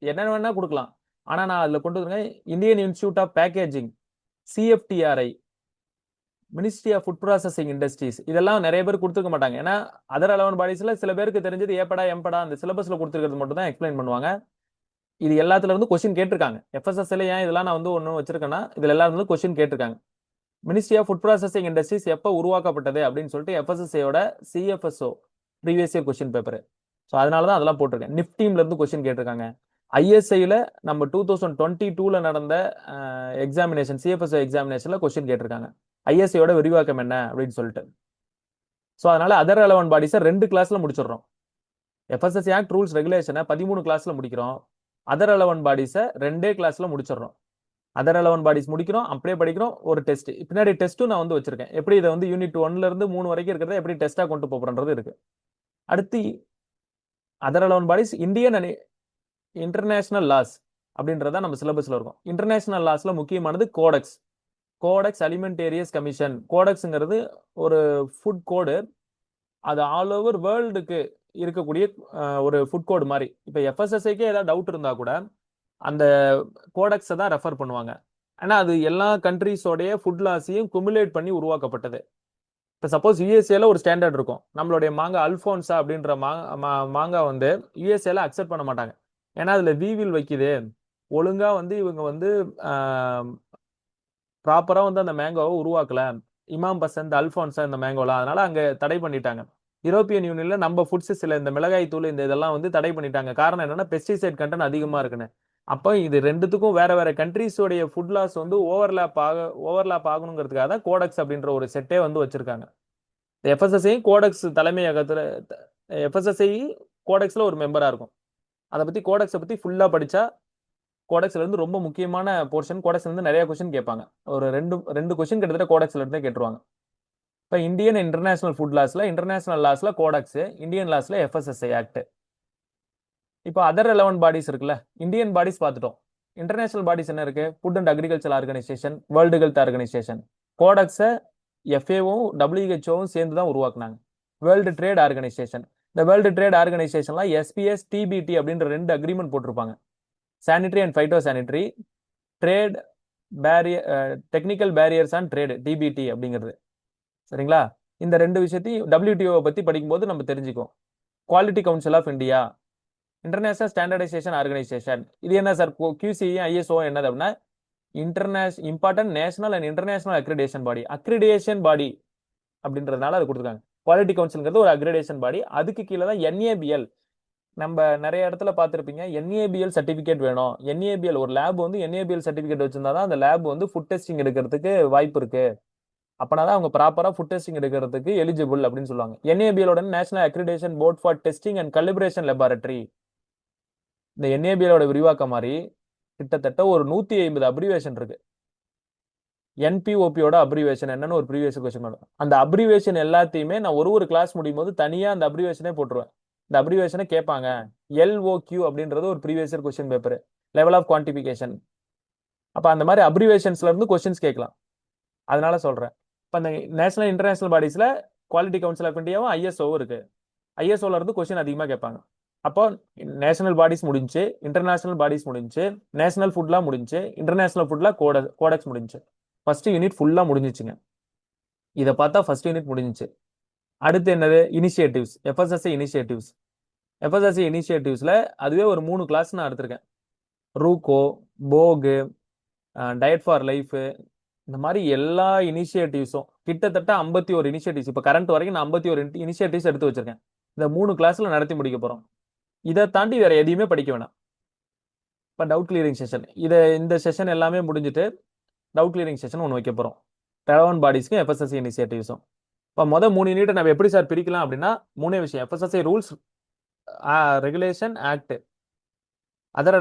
என்னென்ன வேணா கொடுக்கலாம். ஆனா நான் அதுல கொண்டு வந்துருக்கேன் Indian institute of packaging, CFTRI, ministry of food processing industries இதெல்லாம் நிறைய பேர் கொடுத்துருக்க மாட்டாங்க. ஏன்னா அதர் ரெலவன்ட் பாடிஸ்ல சில பேருக்கு தெரிஞ்சது ஏப்படா எம்படா அந்த சிலபஸ்ல கொடுத்துருக்கிறது மட்டும் தான் எக்ஸ்பிளைன் பண்ணுவாங்க. இது எல்லாத்துல இருந்து கொஸ்டின் கேட்டிருக்காங்க. எஃப்எஸ்எஸ்ல ஏன் இதெல்லாம் நான் வந்து ஒன்று வச்சிருக்கேன்னா இதுல எல்லாரும் வந்து கொஸ்டின் கேட்டிருக்காங்க. Ministry of food processing industries எப்போ உருவாக்கப்பட்டது அப்படின்னு சொல்லிட்டு எஃப்எஸ்எஸ்ஐயோட CFSO previous year question paper. So அதனால தான் அதெல்லாம் போட்டிருக்கேன். நிஃப்டீம்ல இருந்து கொஸ்டின் கேட்டிருக்காங்க. ஐஎஸ்ஐல நம்ம 2022 நடந்த எக்ஸாமினேஷன் சிஎஃப்எஸ்ஓ எக்ஸாமினேஷன்ல கொஸ்டின் கேட்டிருக்காங்க. ஐஎஸ்ஐயோட விரிவாக்கம் என்ன அப்படின்னு சொல்லிட்டு. ஸோ அதனால அதர் ரெலவன்ட் பாடிஸை 2 கிளாஸ்ல முடிச்சிடுறோம். எஃப்எஸ்எஸ்ஐ ஆக்ட் ரூல்ஸ் ரெகுலேஷனை 13 கிளாஸ்ல முடிக்கிறோம். அதர் ரெலவன்ட் பாடிஸை 2 கிளாஸ்ல முடிச்சிடுறோம். அதர் ரெலவன்ட் பாடிஸ் முடிக்கிறோம், அப்படியே படிக்கிறோம். ஒரு டெஸ்ட் பின்னாடி டெஸ்ட்டும் நான் வந்து வச்சிருக்கேன். எப்படி இதை வந்து யூனிட் 1ல இருந்து 3 வரைக்கும் இருக்கிறத எப்படி டெஸ்டா கொண்டு போறன்றது இருக்கு. அடுத்து other relevant bodies Indian and international laws அப்படின்றத நம்ம சிலபஸ்ல இருக்கும். இன்டர்நேஷனல் லாஸ்ல முக்கியமானது கோடெக்ஸ் அலிமெண்டேரியஸ் கமிஷன். கோடெக்ஸ்ங்கிறது ஒரு ஃபுட் கோடு. அது ஆல் ஓவர் வேர்ல்டுக்கு இருக்கக்கூடிய ஒரு ஃபுட் கோடு மாதிரி. இப்போ எஃப்எஸ்எஸ்ஐக்கே ஏதாவது டவுட் இருந்தா கூட அந்த கோடெக்ஸை தான் ரெஃபர் பண்ணுவாங்க. ஏன்னா அது எல்லா கண்ட்ரிஸோடைய ஃபுட் லாஸையும் குமுலேட் பண்ணி உருவாக்கப்பட்டது. இப்போ சப்போஸ் யூஎஸ்ஏல ஒரு ஸ்டாண்டர்ட் இருக்கும். நம்மளுடைய மாங்காய் அல்ஃபோன்சா அப்படின்ற மாங்காய் வந்து யூஎஸ்ஏல அக்செப்ட் பண்ண மாட்டாங்க. ஏன்னா அதுல வீவில் வைக்குது, ஒழுங்கா வந்து இவங்க வந்து ப்ராப்பரா வந்து அந்த மேங்கோவை உருவாக்கல, இமாம் பசந்த் அல்ஃபோன்சா இந்த மேங்கோலாம், அதனால அங்க தடை பண்ணிட்டாங்க. யூரோப்பியன் யூனியன்ல நம்ம ஃபுட்ஸ் சில இந்த மிளகாய் தூள் இந்த இதெல்லாம் வந்து தடை பண்ணிட்டாங்க. காரணம் என்னன்னா பெஸ்டிசைட் கண்டென்ட் அதிகமா இருக்குன்னு. அப்போ இது ரெண்டுத்துக்கும் வேற கண்ட்ரீஸோடைய ஃபுட் லாஸ் வந்து ஓவர்லாப் ஆகணுங்கிறதுக்காக தான் கோடெக்ஸ் அப்படின்ற ஒரு செட்டே வந்து வச்சிருக்காங்க. எஃப்எஸ்எஸ்ஐ கோடெக்ஸ் தலைமையகத்துல எஃப்எஸ்எஸ்ஐ கோடெக்ஸ்ல ஒரு மெம்பரா இருக்கும். அதை பத்தி கோடெக்ஸை பத்தி ஃபுல்லா படிச்சா கோடெக்ஸ்ல இருந்து ரொம்ப முக்கியமான போர்ஷன். கோடெக்ஸ்ல இருந்து நிறைய கொஸ்டின் கேட்பாங்க. ஒரு ரெண்டு கொஸ்டின் கிட்டத்தட்ட கோடெக்ஸ்ல இருந்தே கேட்டுருவாங்க. இப்போ இந்தியன் இன்டர்நேஷனல் ஃபுட் லாஸ்ல இன்டர்நேஷனல் லாஸ்ல கோடெக்ஸ், இந்தியன் லாஸ்ல எஃப்எஸ்எஸ்ஐ ஆக்ட். இப்போ அதர் ரெலவன்ட் பாடிஸ் இருக்குல்ல, இந்தியன் பாடிஸ் பார்த்துட்டோம். இன்டர்நேஷனல் பாடிஸ் என்ன இருக்கு? Food and agriculture organisation, world health organisation. கோடெக்ஸை எஃப்ஏவும் டபிள்யூஹெச்ஓவும் சேர்ந்து தான் உருவாக்குனாங்க. World trade organisation. இந்த வேர்ல்டு ட்ரேட் ஆர்கனைசேஷன்லாம் எஸ்பிஎஸ் டிபிடி அப்படின்ற 2 அக்ரிமெண்ட் போட்டிருப்பாங்க. Sanitary and phyto sanitary, trade barrier, technical barriers and trade, TBT அப்படிங்கிறது. சரிங்களா? இந்த 2 விஷயத்தையும் டபிள்யூடிஓ பத்தி படிக்கும்போது நம்ம தெரிஞ்சுக்கோம். Quality council of India, international standardisation organisation. இது என்ன சார்? QCE ISO என்னது அப்படின்னா important national and international accreditation body. Accreditation body அப்படின்றதுனால அது கொடுத்துருக்காங்க. குவாலிட்டி கவுன்சில்ங்கிறது ஒரு அக்ரிடேஷன் பாடி. அதுக்கு கீழே தான் NABL. நம்ம நிறைய இடத்துல பார்த்துருப்பீங்க NABL சர்டிஃபிகேட் வேணும். NABL ஒரு லேப் வந்து NABL சர்டிஃபிகேட் வச்சிருந்தா தான் அந்த லேப் வந்து ஃபுட் டெஸ்டிங் எடுக்கிறதுக்கு வாய்ப்பு இருக்கு. அப்பனா தான் அவங்க ப்ராப்பரா ஃபுட் டெஸ்டிங் எடுக்கிறதுக்கு எலிஜிபிள் அப்படின்னு சொல்லுவாங்க. NABL national accreditation board for testing and calibration laboratory. இந்த NABL விரிவாக்கம் மாதிரி கிட்டத்தட்ட ஒரு 150 அப்ரிவேஷன் இருக்கு. என்பிஓபியோட அப்ரிவேஷன் என்னன்னு ஒரு ப்ரீவியஸ் கொஸ்டின் வரும். அந்த அப்ரிவேஷன் எல்லாத்தையுமே நான் ஒரு கிளாஸ் முடியும் போது தனியா அந்த அப்ரிவேஷனே போட்டுருவேன். இந்த அப்ரிவேஷனை கேட்பாங்க. எல்ஓக்யூ அப்படின்றது ஒரு previous year question paper, level of quantification. அப்ப அந்த மாதிரி அப்ரிவேஷன்ஸ்ல இருந்து கொஸ்டின்ஸ் கேட்கலாம். அதனால சொல்றேன். இப்ப அந்த நேஷனல் இன்டர்நேஷனல் பாடிஸ்ல குவாலிட்டி கவுன்சில் ஆஃப் இந்தியாவும் ஐஎஸ்ஓவும் இருக்கு. ஐஎஸ்ஓல இருந்து கொஸ்டின் அதிகமா கேட்பாங்க. அப்போ நேஷனல் பாடிஸ் முடிஞ்சு, இன்டர்நேஷனல் பாடிஸ் முடிஞ்சு, நேஷனல் ஃபுட்லாம் முடிஞ்சு, இன்டர்நேஷனல் ஃபுட்ல கோடெக்ஸ் முடிஞ்சு. ஃபர்ஸ்ட் யூனிட் ஃபுல்லா முடிஞ்சிச்சுங்க. இதை பார்த்தா ஃபர்ஸ்ட் யூனிட் முடிஞ்சிச்சு. அடுத்து என்னது? Initiatives, FSSI initiatives. எஃப்எஸ்எஸ்ஐ இனிஷியேட்டிவ்ஸ்ல அதுவே ஒரு 3 கிளாஸ் நான் எடுத்திருக்கேன். ரூகோ, போகு, டயட் ஃபார் லைஃப், இந்த மாதிரி எல்லா இனிஷியேட்டிவ்ஸும் கிட்டத்தட்ட 51 இனிஷியேட்டிவ்ஸ் இப்போ கரண்ட் வரைக்கும் நான் 51 இனிஷியேட்டிவ்ஸ் எடுத்து வச்சிருக்கேன். இந்த 3 கிளாஸ்ல நடத்தி முடிக்க போறோம். இதை தாண்டி வேற எதையுமே படிக்க வேணாம். இப்போ டவுட் கிளியரிங் செஷன், இந்த செஷன் எல்லாமே முடிஞ்சுட்டு டவுட் கிளியரிங் செஷன் ஒன்று வைக்க போறோம். ரெலவன்ட் பாடிஸ்க்கும் எஃப்எஸ்எஸ்சி இனிஷியேட்டிவ்ஸும். இப்போ 3 யூனிட் நம்ம எப்படி சார் பிரிக்கலாம் அப்படின்னா, 3 விஷயம்: FSSI rules, regulation, act, other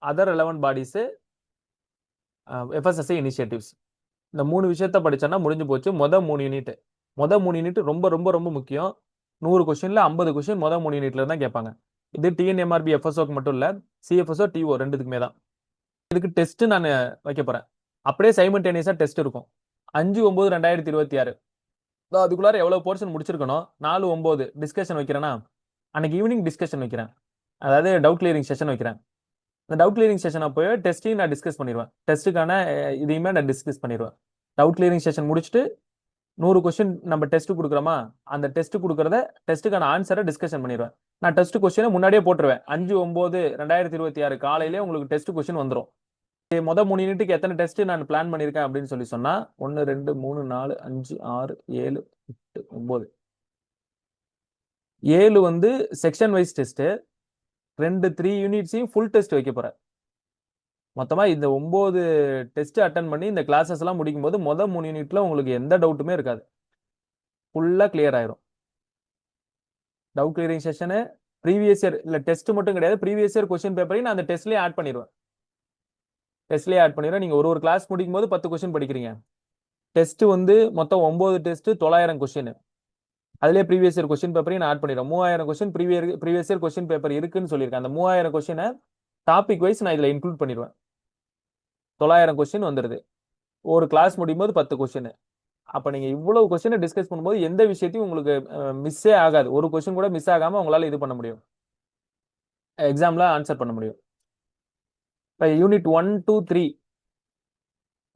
other relevant bodies, FSSI initiatives. இந்த 3 விஷயத்த படிச்சோன்னா முடிஞ்சு போச்சு. 3 யூனிட் ரொம்ப ரொம்ப ரொம்ப முக்கியம். 100 கொஸ்டின்ல 50 கொஸ்டின் 3 யூனிட்ல தான் கேட்பாங்க. இது டிஎன்எம்ஆர்பி எஃப்எஸ்ஓக்கு மட்டும் இல்ல, சிஎஃப்எஸ்ஓ, டிஓ ரெண்டுத்துக்குமே தான். இதுக்கு டெஸ்ட் நான் வைக்க போறேன். அப்படியே சைமல்டேனியஸா டெஸ்ட் இருக்கும். 5/9/2026 அதுக்குள்ளார எவ்வளவு போர்ஷன் முடிச்சிருக்கணும். 4/9 டிஸ்கஷன் வைக்கிறேன்னா, அன்னைக்கு ஈவினிங் டிஸ்கஷன் வைக்கிறேன். அதாவது டவுட் கிளியரிங் செஷன் வைக்கிறேன். அந்த டவுட் கிளியரிங் செஷன் அப்போ டெஸ்ட்டையும் நான் டிஸ்கஸ் பண்ணிடுவேன். டெஸ்ட்டுக்கான இதையுமே நான் டிஸ்கஸ் பண்ணிடுவேன். டவுட் கிளியரிங் செஷன் முடிச்சுட்டு 100 கொஸ்டின் நம்ம டெஸ்ட் கொடுக்குறோமா, அந்த டெஸ்ட் கொடுக்கறத டெஸ்ட்டுக்கான ஆன்சரை டிஸ்கஷன் பண்ணிடுவேன். நான் டெஸ்ட் கொஸ்டினை முன்னாடியே போட்டுருவேன். 5/9/2026 காலையிலே உங்களுக்கு டெஸ்ட் கொஸ்டின் வந்துடும். 3 யூனிட்டுக்கு எத்தனை டெஸ்ட் நான் பிளான் பண்ணியிருக்கேன் அப்படின்னு சொல்லி சொன்னா, 1 2 3 4 5 6 7 8 9 7 வந்து செக்ஷன் வைஸ் டெஸ்ட், 3 யூனிட்ஸையும் ஃபுல் டெஸ்ட் வைக்க போறேன். மொத்தமா இந்த 9 டெஸ்ட் அட்டன் பண்ணி இந்த கிளாஸஸ் எல்லாம் முடிக்கும் போது 3 யூனிட்ல உங்களுக்கு எந்த டவுட்டுமே இருக்காது. ஃபுல்லா கிளியர் ஆயிரும். Doubt clearing session previous year இல்ல, டெஸ்ட் மட்டும் கிடையாது, ப்ரீவியஸ் இயர் கொஸ்டின் பேப்பரையும் நான் அந்த டெஸ்ட்லயே ஆட் பண்ணிடுவேன். நீங்க ஒரு கிளாஸ் முடிக்கும் போது 10 கொஸ்டின் படிக்கிறீங்க. டெஸ்ட் வந்து மொத்தம் 9 டெஸ்ட், 900 கொஸ்டின். அதுலயே ப்ரீவியஸ் இயர் கொஸ்டின் பேப்பரையும் நான் ஆட் பண்ணிடுறேன். 3000 question previous year question paper இருக்குன்னு சொல்லியிருக்கேன். அந்த 3000 கொஸ்டினை டாபிக் வைஸ் நான் இதுல இன்க்ளூட் பண்ணிடுவேன். 900 கொஸ்டின் வந்துருது. ஒரு கிளாஸ் முடியும் போது 10 கொஸ்டின். அப்ப நீங்க இவ்வளவு கொஸ்டினை டிஸ்கஸ் பண்ணும்போது எந்த விஷயத்தையும் உங்களுக்கு மிஸ்ஸே ஆகாது. ஒரு கொஸ்டின் கூட மிஸ் ஆகாம உங்களால இது பண்ண முடியும், எக்ஸாம்ல ஆன்சர் பண்ண முடியும். யூனிட் 1 2 3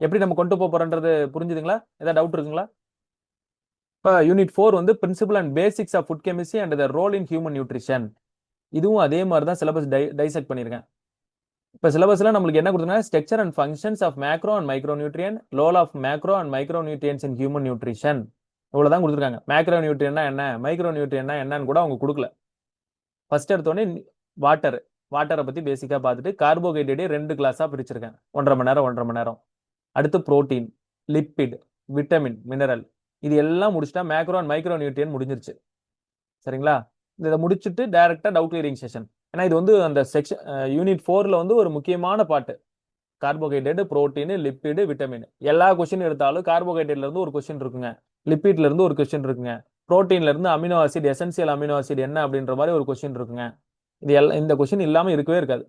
எப்படி நம்ம கொண்டு போறோம்ன்றது புரிஞ்சுதுங்களா? ஏதாவது டவுட் இருக்குங்களா? இப்போ யூனிட் 4 வந்து principle and basics of food chemistry and the role in human nutrition. இதுவும் அதே மாதிரி தான் சிலபஸ் டைசெக்ட் பண்ணியிருக்கேன். இப்போ சிலபஸ்ல நம்மளுக்கு என்ன கொடுத்துருக்காங்க? Structure and functions of macro and micro nutrient, role of macro and micro nutrients in human nutrition, இவ்வளவுதான் கொடுத்துருக்காங்க. மேக்ரோ நியூட்ரியன்னா என்ன, மைக்ரோ நியூட்ரியன்னா என்னன்னு கூட அவங்க கொடுக்கல. ஃபர்ஸ்ட் எடுத்தோடனே வாட்டரை பத்தி பேசிக்கா பார்த்துட்டு கார்போஹைட்ரேட்டே 2 கிளாஸா பிரிச்சிருக்கேன், 1.5 மணி நேரம் 1.5 மணி நேரம். அடுத்து புரோட்டீன், லிப்பிட், விட்டமின், மினரல், இது எல்லாம் முடிச்சுட்டா மேக்ரோ அண்ட் மைக்ரோ நியூட்ரியன் முடிஞ்சிருச்சு. சரிங்களா? இதை முடிச்சுட்டு டைரக்டா டவுட் கிளியரிங் செஷன். ஏன்னா இது வந்து அந்த செக்ஷன் யூனிட் 4ல வந்து ஒரு முக்கியமான பாட்டு. Carbohydrate, protein, lipid, vitamin. எல்லா கொஸ்டின் எடுத்தாலும் கார்போஹைட்ரேட்ல இருந்து ஒரு கொஸ்டின் இருக்குங்க, லிப்பிட்ல இருந்து ஒரு கொஸ்டின் இருக்குங்க, புரோட்டீன்ல இருந்து amino acid, essential amino acid என்ன அப்படின்ற மாதிரி ஒரு கொஸ்டின் இருக்குங்க. இந்த கொஸ்டின் இல்லாம இருக்கவே இருக்காது.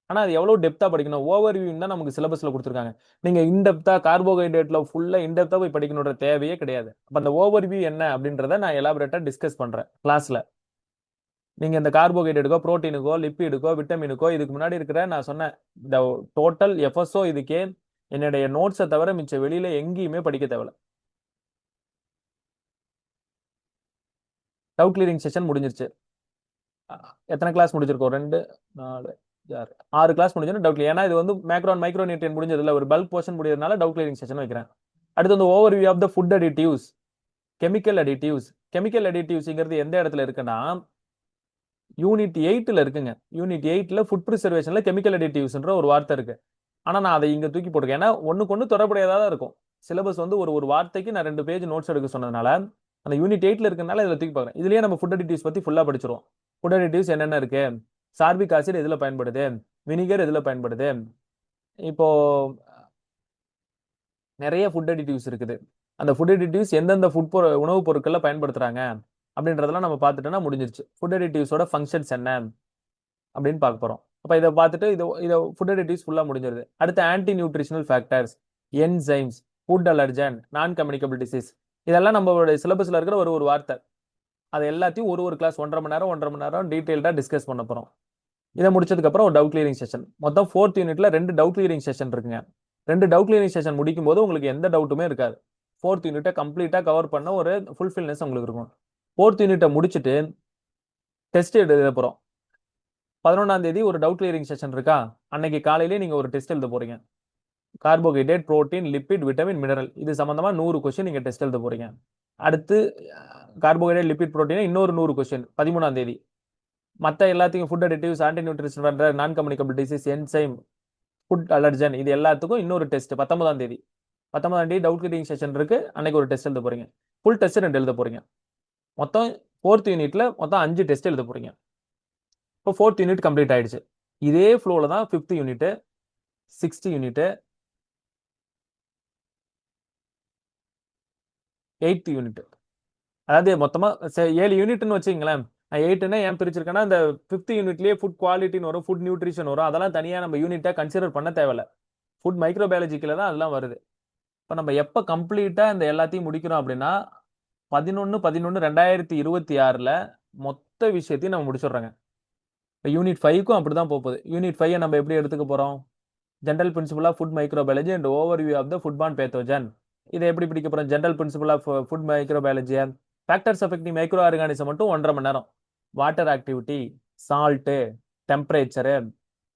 ஆனா அது எவ்வளவு டெப்தா படிக்கணும், ஓவர்வியூ தான் நமக்கு சிலபஸ்ல கொடுத்துருக்காங்க. நீங்க இன்டெப்தா கார்போஹைட்ரேட்ல ஃபுல்லா இன்டெப்தா போய் படிக்கணுன்ற தேவையே கிடையாது. அப்ப அந்த ஓவர்வியூ என்ன அப்படின்றத நான் எலாபரேட்டா டிஸ்கஸ் பண்றேன் கிளாஸ்ல. நீங்க இந்த கார்போஹைட்ரேட்டுக்கோ, புரோட்டீனுக்கோ, லிப்பிடுக்கோ, விட்டமினுக்கோ இதுக்கு முன்னாடி இருக்கிற நான் சொன்ன இந்த டோட்டல் எஃப்எஸ்ஓ இதுக்கே என்னுடைய நோட்ஸை தவிர மிச்ச வெளியில எங்கேயுமே படிக்க தேவையில்ல. டவுட் கிளியரிங் செஷன் முடிஞ்சிருச்சு. எத்தனை கிளாஸ் முடிச்சிருக்கோம்? 2 4 6 கிளாஸ் முடிஞ்சோன்னா டவுட் கிளியர். ஏன்னா இது வந்து மேக்ரோ அண்ட் மைக்ரோ நியூட்ரியன் முடிஞ்சதுல ஒரு பல்க் போர்ஷன் முடியறதுனால டவுட் கிளியரிங் செஷன் வைக்கிறேன். அடுத்து வந்து overview of the food additives, chemical additives. Chemical அடிட்டிவ்ஸ்ங்கிறது எந்த இடத்துல இருக்குன்னா யூனிட் 8ல இருக்குங்க. யூனிட் 8ல ஃபுட் ப்ரிசர்வேஷன்ல கெமிக்கல் அடிட்டிவ்ஸ்ன்ற ஒரு வார்த்தை இருக்கு. ஆனா நான் அதை இங்க தூக்கி போட்டிருக்கேன். ஏன்னா ஒண்ணுக்கு ஒண்ணு தொடர்புடையதா தான் இருக்கும். சிலபஸ் வந்து ஒரு வார்த்தைக்கு நான் 2 பேஜ் நோட்ஸ் எடுக்க சொன்னதுனால அந்த யூனிட் 8ல இருக்கனால இதில் தூக்கி பார்க்குறேன். இதுலயே நம்ம ஃபுட் அடிட்டிவ்ஸ் பத்தி ஃபுல்லா படிச்சிருவோம். ஃபுட் அடிட்டிவ்ஸ் என்னென்ன இருக்கு, சார்பிக் ஆசிட் எதுல பயன்படுது, வினிகர் எதுல பயன்படுது, இப்போ நிறைய ஃபுட் அடிட்டிவ்ஸ் இருக்குது. அந்த ஃபுட் அடிட்டிவ்ஸ் எந்தெந்த உணவுப் பொருட்கள்ல பயன்படுத்துறாங்க அப்படின்றதெல்லாம் நம்ம பார்த்துட்டோம்னா முடிஞ்சிருச்சு. ஃபுட் அடிட்டிவ்ஸோட ஃபங்க்ஷன்ஸ் என்ன அப்படின்னு பார்க்க போறோம். அப்ப இதை பார்த்துட்டு இதை ஃபுட் அடிட்டிவ்ஸ் ஃபுல்லா முடிஞ்சிருது. அடுத்து anti nutritional factors, enzymes, food allergen, நான் கம்யூனிகபிள் டிசீஸ், இதெல்லாம் நம்மளோட சிலபஸ்ல இருக்கிற ஒரு ஒரு வார்த்தை. அது எல்லாத்தையும் ஒரு கிளாஸ் 1.5 மணி நேரம் டீடைல்டா டிஸ்கஸ் பண்ண போறோம். இதை முடிச்சதுக்கு அப்புறம் ஒரு டவுட் கிளியரிங் செஷன். மொத்தம் 4th யூனிட்ல 2 டவுட் கிளியரிங் செஷன் இருக்குங்க. 2 டவுட் கிளியரிங் செஷன் முடிக்கும் போது உங்களுக்கு எந்த டவுட்டுமே இருக்காது. 4th யூனிட்டை கம்ப்ளீட்டா கவர் பண்ண ஒரு ஃபுல்ஃபில்னஸ் உங்களுக்கு இருக்கும். 4th யூனிட்டை முடிச்சுட்டு டெஸ்ட் எழுத போறோம். 11ஆம் தேதி ஒரு டவுட் கிளியரிங் செஷன் இருக்கா, அன்னைக்கு காலையிலேயே நீங்க ஒரு டெஸ்ட் எழுத போறீங்க. Carbohydrate, protein, lipid, vitamin, mineral, இது சம்பந்தமா 100 கொஸ்டின் நீங்க டெஸ்ட் எழுத போறீங்க. அடுத்து கார்போஹைட்ரேட், லிப்பிட், புரோட்டீன் இன்னொரு 100 கொஸ்டின் 13ஆம் தேதி. மற்ற எல்லாத்தையும் ஃபுட் அடிட்டிவ்ஸ், ஆன்டி நியூட்ரிஷன், நான் communicable disease, enzyme, food allergen, இது எல்லாத்துக்கும் இன்னொரு டெஸ்ட் 19ஆம் தேதி. 19ஆம் தேதி டவுட் கிளியரிங் செஷன் இருக்கு, அன்னைக்கு ஒரு டெஸ்ட் எழுத போறீங்க. ஃபுல் டெஸ்ட் 2 எழுத போறீங்க. மொத்தம் 4th யூனிட்ல மொத்தம் 5 டெஸ்ட் எழுத போறீங்க. இப்போ 4th யூனிட் கம்ப்ளீட் ஆயிடுச்சு. இதே ஃப்ளோல தான் 5th unit, 6th unit, 8th unit. அதாவது மொத்தமா 7 யூனிட்னு வச்சுங்களேன். 8ன்னா ஏன் பிரிச்சிருக்கேன்னா, இந்த 5th யூனிட்லயே ஃபுட் குவாலிட்டின்னு வரும், ஃபுட் நியூட்ரிஷன் வரும். அதெல்லாம் தனியா நம்ம யூனிட்டா கன்சிடர் பண்ண தேவையில்ல. ஃபுட் மைக்ரோபயாலஜிக்கில தான் அதெல்லாம் வருது. இப்போ நம்ம எப்போ கம்ப்ளீட்டா இந்த எல்லாத்தையும் முடிக்கிறோம் அப்படின்னா 11/11/2026ல மொத்த விஷயத்தையும் நம்ம முடிச்சிடுறோங்க. இப்போ யூனிட் 5க்கும் அப்படிதான் போகுது. யூனிட் 5 நம்ம எப்படி எடுத்துக்க போறோம்? General principle of food microbiology and overview of the food borne pathogen. இதை எப்படி பிடிக்க போறோம்? General principle of food microbiology, factors affecting micro organism மட்டும் 1.5 மணி நேரம். வாட்டர் ஆக்டிவிட்டி, சால்ட்டு, டெம்பரேச்சரு,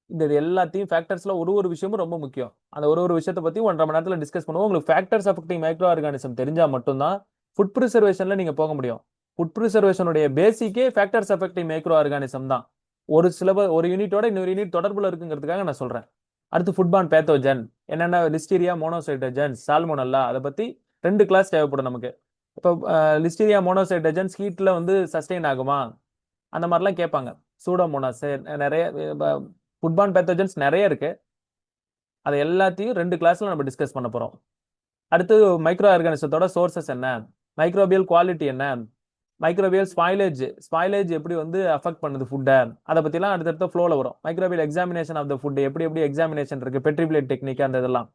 இந்த எல்லாத்தையும் ஃபேக்டர்ஸ்ல ஒரு விஷயமும் ரொம்ப முக்கியம். அந்த ஒரு விஷயத்தை பத்தி 1.5 மணி நேரத்துல டிஸ்கஸ் பண்ணுவோம். உங்களுக்கு ஃபேக்டர்ஸ் அஃபெக்டிங் மைக்ரோ ஆர்கானிசம் தெரிஞ்சா மட்டும்தான் ஃபுட் ப்ரிசர்வேஷன்ல நீங்க போக முடியும். ஃபுட் ப்ரிசர்வேஷனுடைய பேசிக்கே ஃபேக்டர்ஸ் அஃபெக்டிங் மைக்ரோ ஆர்கானிசம் தான். ஒரு யூனிட்டோட இன்னொரு யூனிட் தொடர்புல இருக்குங்கிறதுக்காக நான் சொல்றேன். அடுத்து ஃபுட் பார்ன் பேத்தோஜன் என்னென்ன, லிஸ்டீரியா, மோனோசைட்டோஜன், சால்மோனல்லா, அதை பத்தி 2 கிளாஸ் தேவைப்படும் நமக்கு. இப்போ லிஸ்டீரியா, மோனோசைட்டோஜன் ஹீட்ல வந்து சஸ்டெயின் ஆகுமா, அந்த மாதிரிலாம் கேட்பாங்க. சூடோமோனாஸ், நிறைய ஃபுட் பார்ன் பேத்தோஜன்ஸ் நிறைய இருக்கு. அதை எல்லாத்தையும் 2 கிளாஸ்ல நம்ம டிஸ்கஸ் பண்ண போறோம். அடுத்து மைக்ரோ ஆர்கானிசத்தோட சோர்சஸ் என்ன, மைக்ரோபியல் குவாலிட்டி என்ன, மைக்ரோபியல் ஸ்பாயிலேஜ் எப்படி வந்து அஃபெக்ட் பண்ணுது ஃபுட்டை, அதை பத்திலாம் அடுத்தடுத்த ஃப்ளோல வரும். Microbial examination of the food எப்படி எப்படி எக்ஸாமினேஷன் இருக்கு, பெட்ரிபிளேட் டெக்னிக், அந்த இதெல்லாம்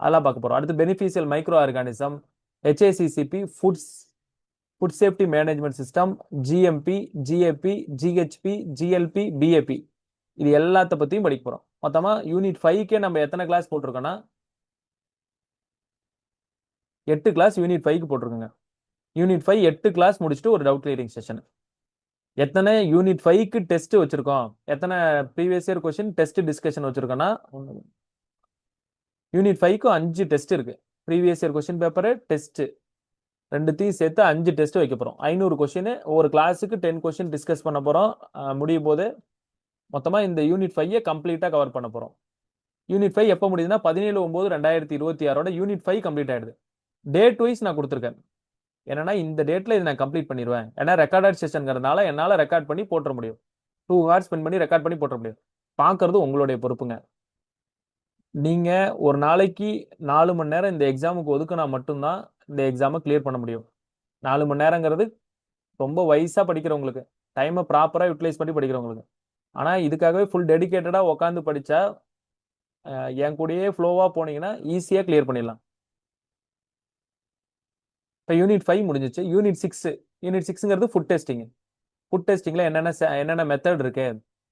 அதெல்லாம் பார்க்க போறோம். அடுத்து beneficial micro organism, HACCP, food safety management system, GMP, GAP, GHP, GLP, BAP, இது எல்லாத்த பத்தியும் படிக்க போறோம். மொத்தமா யூனிட் 5க்கே நம்ம எத்தனை கிளாஸ் போட்டிருக்கோம்னா 8 கிளாஸ் யூனிட் 5க்கு போட்டிருக்கோங்க. யூனிட் 5 8 கிளாஸ் முடிச்சுட்டு ஒரு டவுட் கிளியரிங் செஷன். எத்தனை யூனிட் 5க்கு டெஸ்ட் வச்சிருக்கோம், எத்தனை previous year question test discussion வச்சிருக்கோம்னா, யூனிட் 5க்கு 5 டெஸ்ட் இருக்கு. Previous year question paper, test, ரெண்டுத்தையும் சேர்த்து 5 டெஸ்ட் வைக்க போறோம். 500 கொஸ்டின், ஒரு கிளாஸுக்கு 10 கொஸ்டின் டிஸ்கஸ் பண்ண போறோம். முடியும் போது மொத்தமா இந்த யூனிட் 5 கம்ப்ளீட்டா கவர் பண்ண போறோம். யூனிட் 5 எப்போ முடியுதுன்னா 17/9/2026 யூனிட் 5 கம்ப்ளீட் ஆயிடுது. டேட் வைஸ் நான் கொடுத்துருக்கேன். என்னன்னா இந்த டேட்ல இதை நான் கம்ப்ளீட் பண்ணிடுவேன். ஏன்னா ரெக்கார்டட் செஷன்ங்கிறதுனால என்னால ரெக்கார்ட் பண்ணி போட்டுற முடியும். 2 ஹவர்ஸ் ஸ்பெண்ட் பண்ணி ரெக்கார்ட் பண்ணி போட்டுற முடியும். பார்க்கறது உங்களுடைய பொறுப்புங்க. நீங்க ஒரு நாளைக்கு 4 மணி நேரம் இந்த எக்ஸாமுக்கு ஒதுக்குனா மட்டும்தான் இந்த எக்ஸாமை கிளியர் பண்ண முடியும். 4 மணி நேரங்கிறது ரொம்ப வைஸா படிக்கிறவங்களுக்கு, டைமை ப்ராப்பரா யூட்டிலைஸ் பண்ணி படிக்கிறவங்களுக்கு. ஆனா இதுக்காகவே ஃபுல் டெடிகேட்டடா உட்காந்து படிச்சா என் கூடயே ஃப்ளோவா போனீங்கன்னா ஈஸியா கிளியர் பண்ணிடலாம். இப்போ யூனிட் 5 முடிஞ்சிச்சு. யூனிட் 6ங்கிறது ஃபுட் டெஸ்டிங். ஃபுட் டெஸ்டிங்ல என்னென்ன மெத்தட் இருக்கு,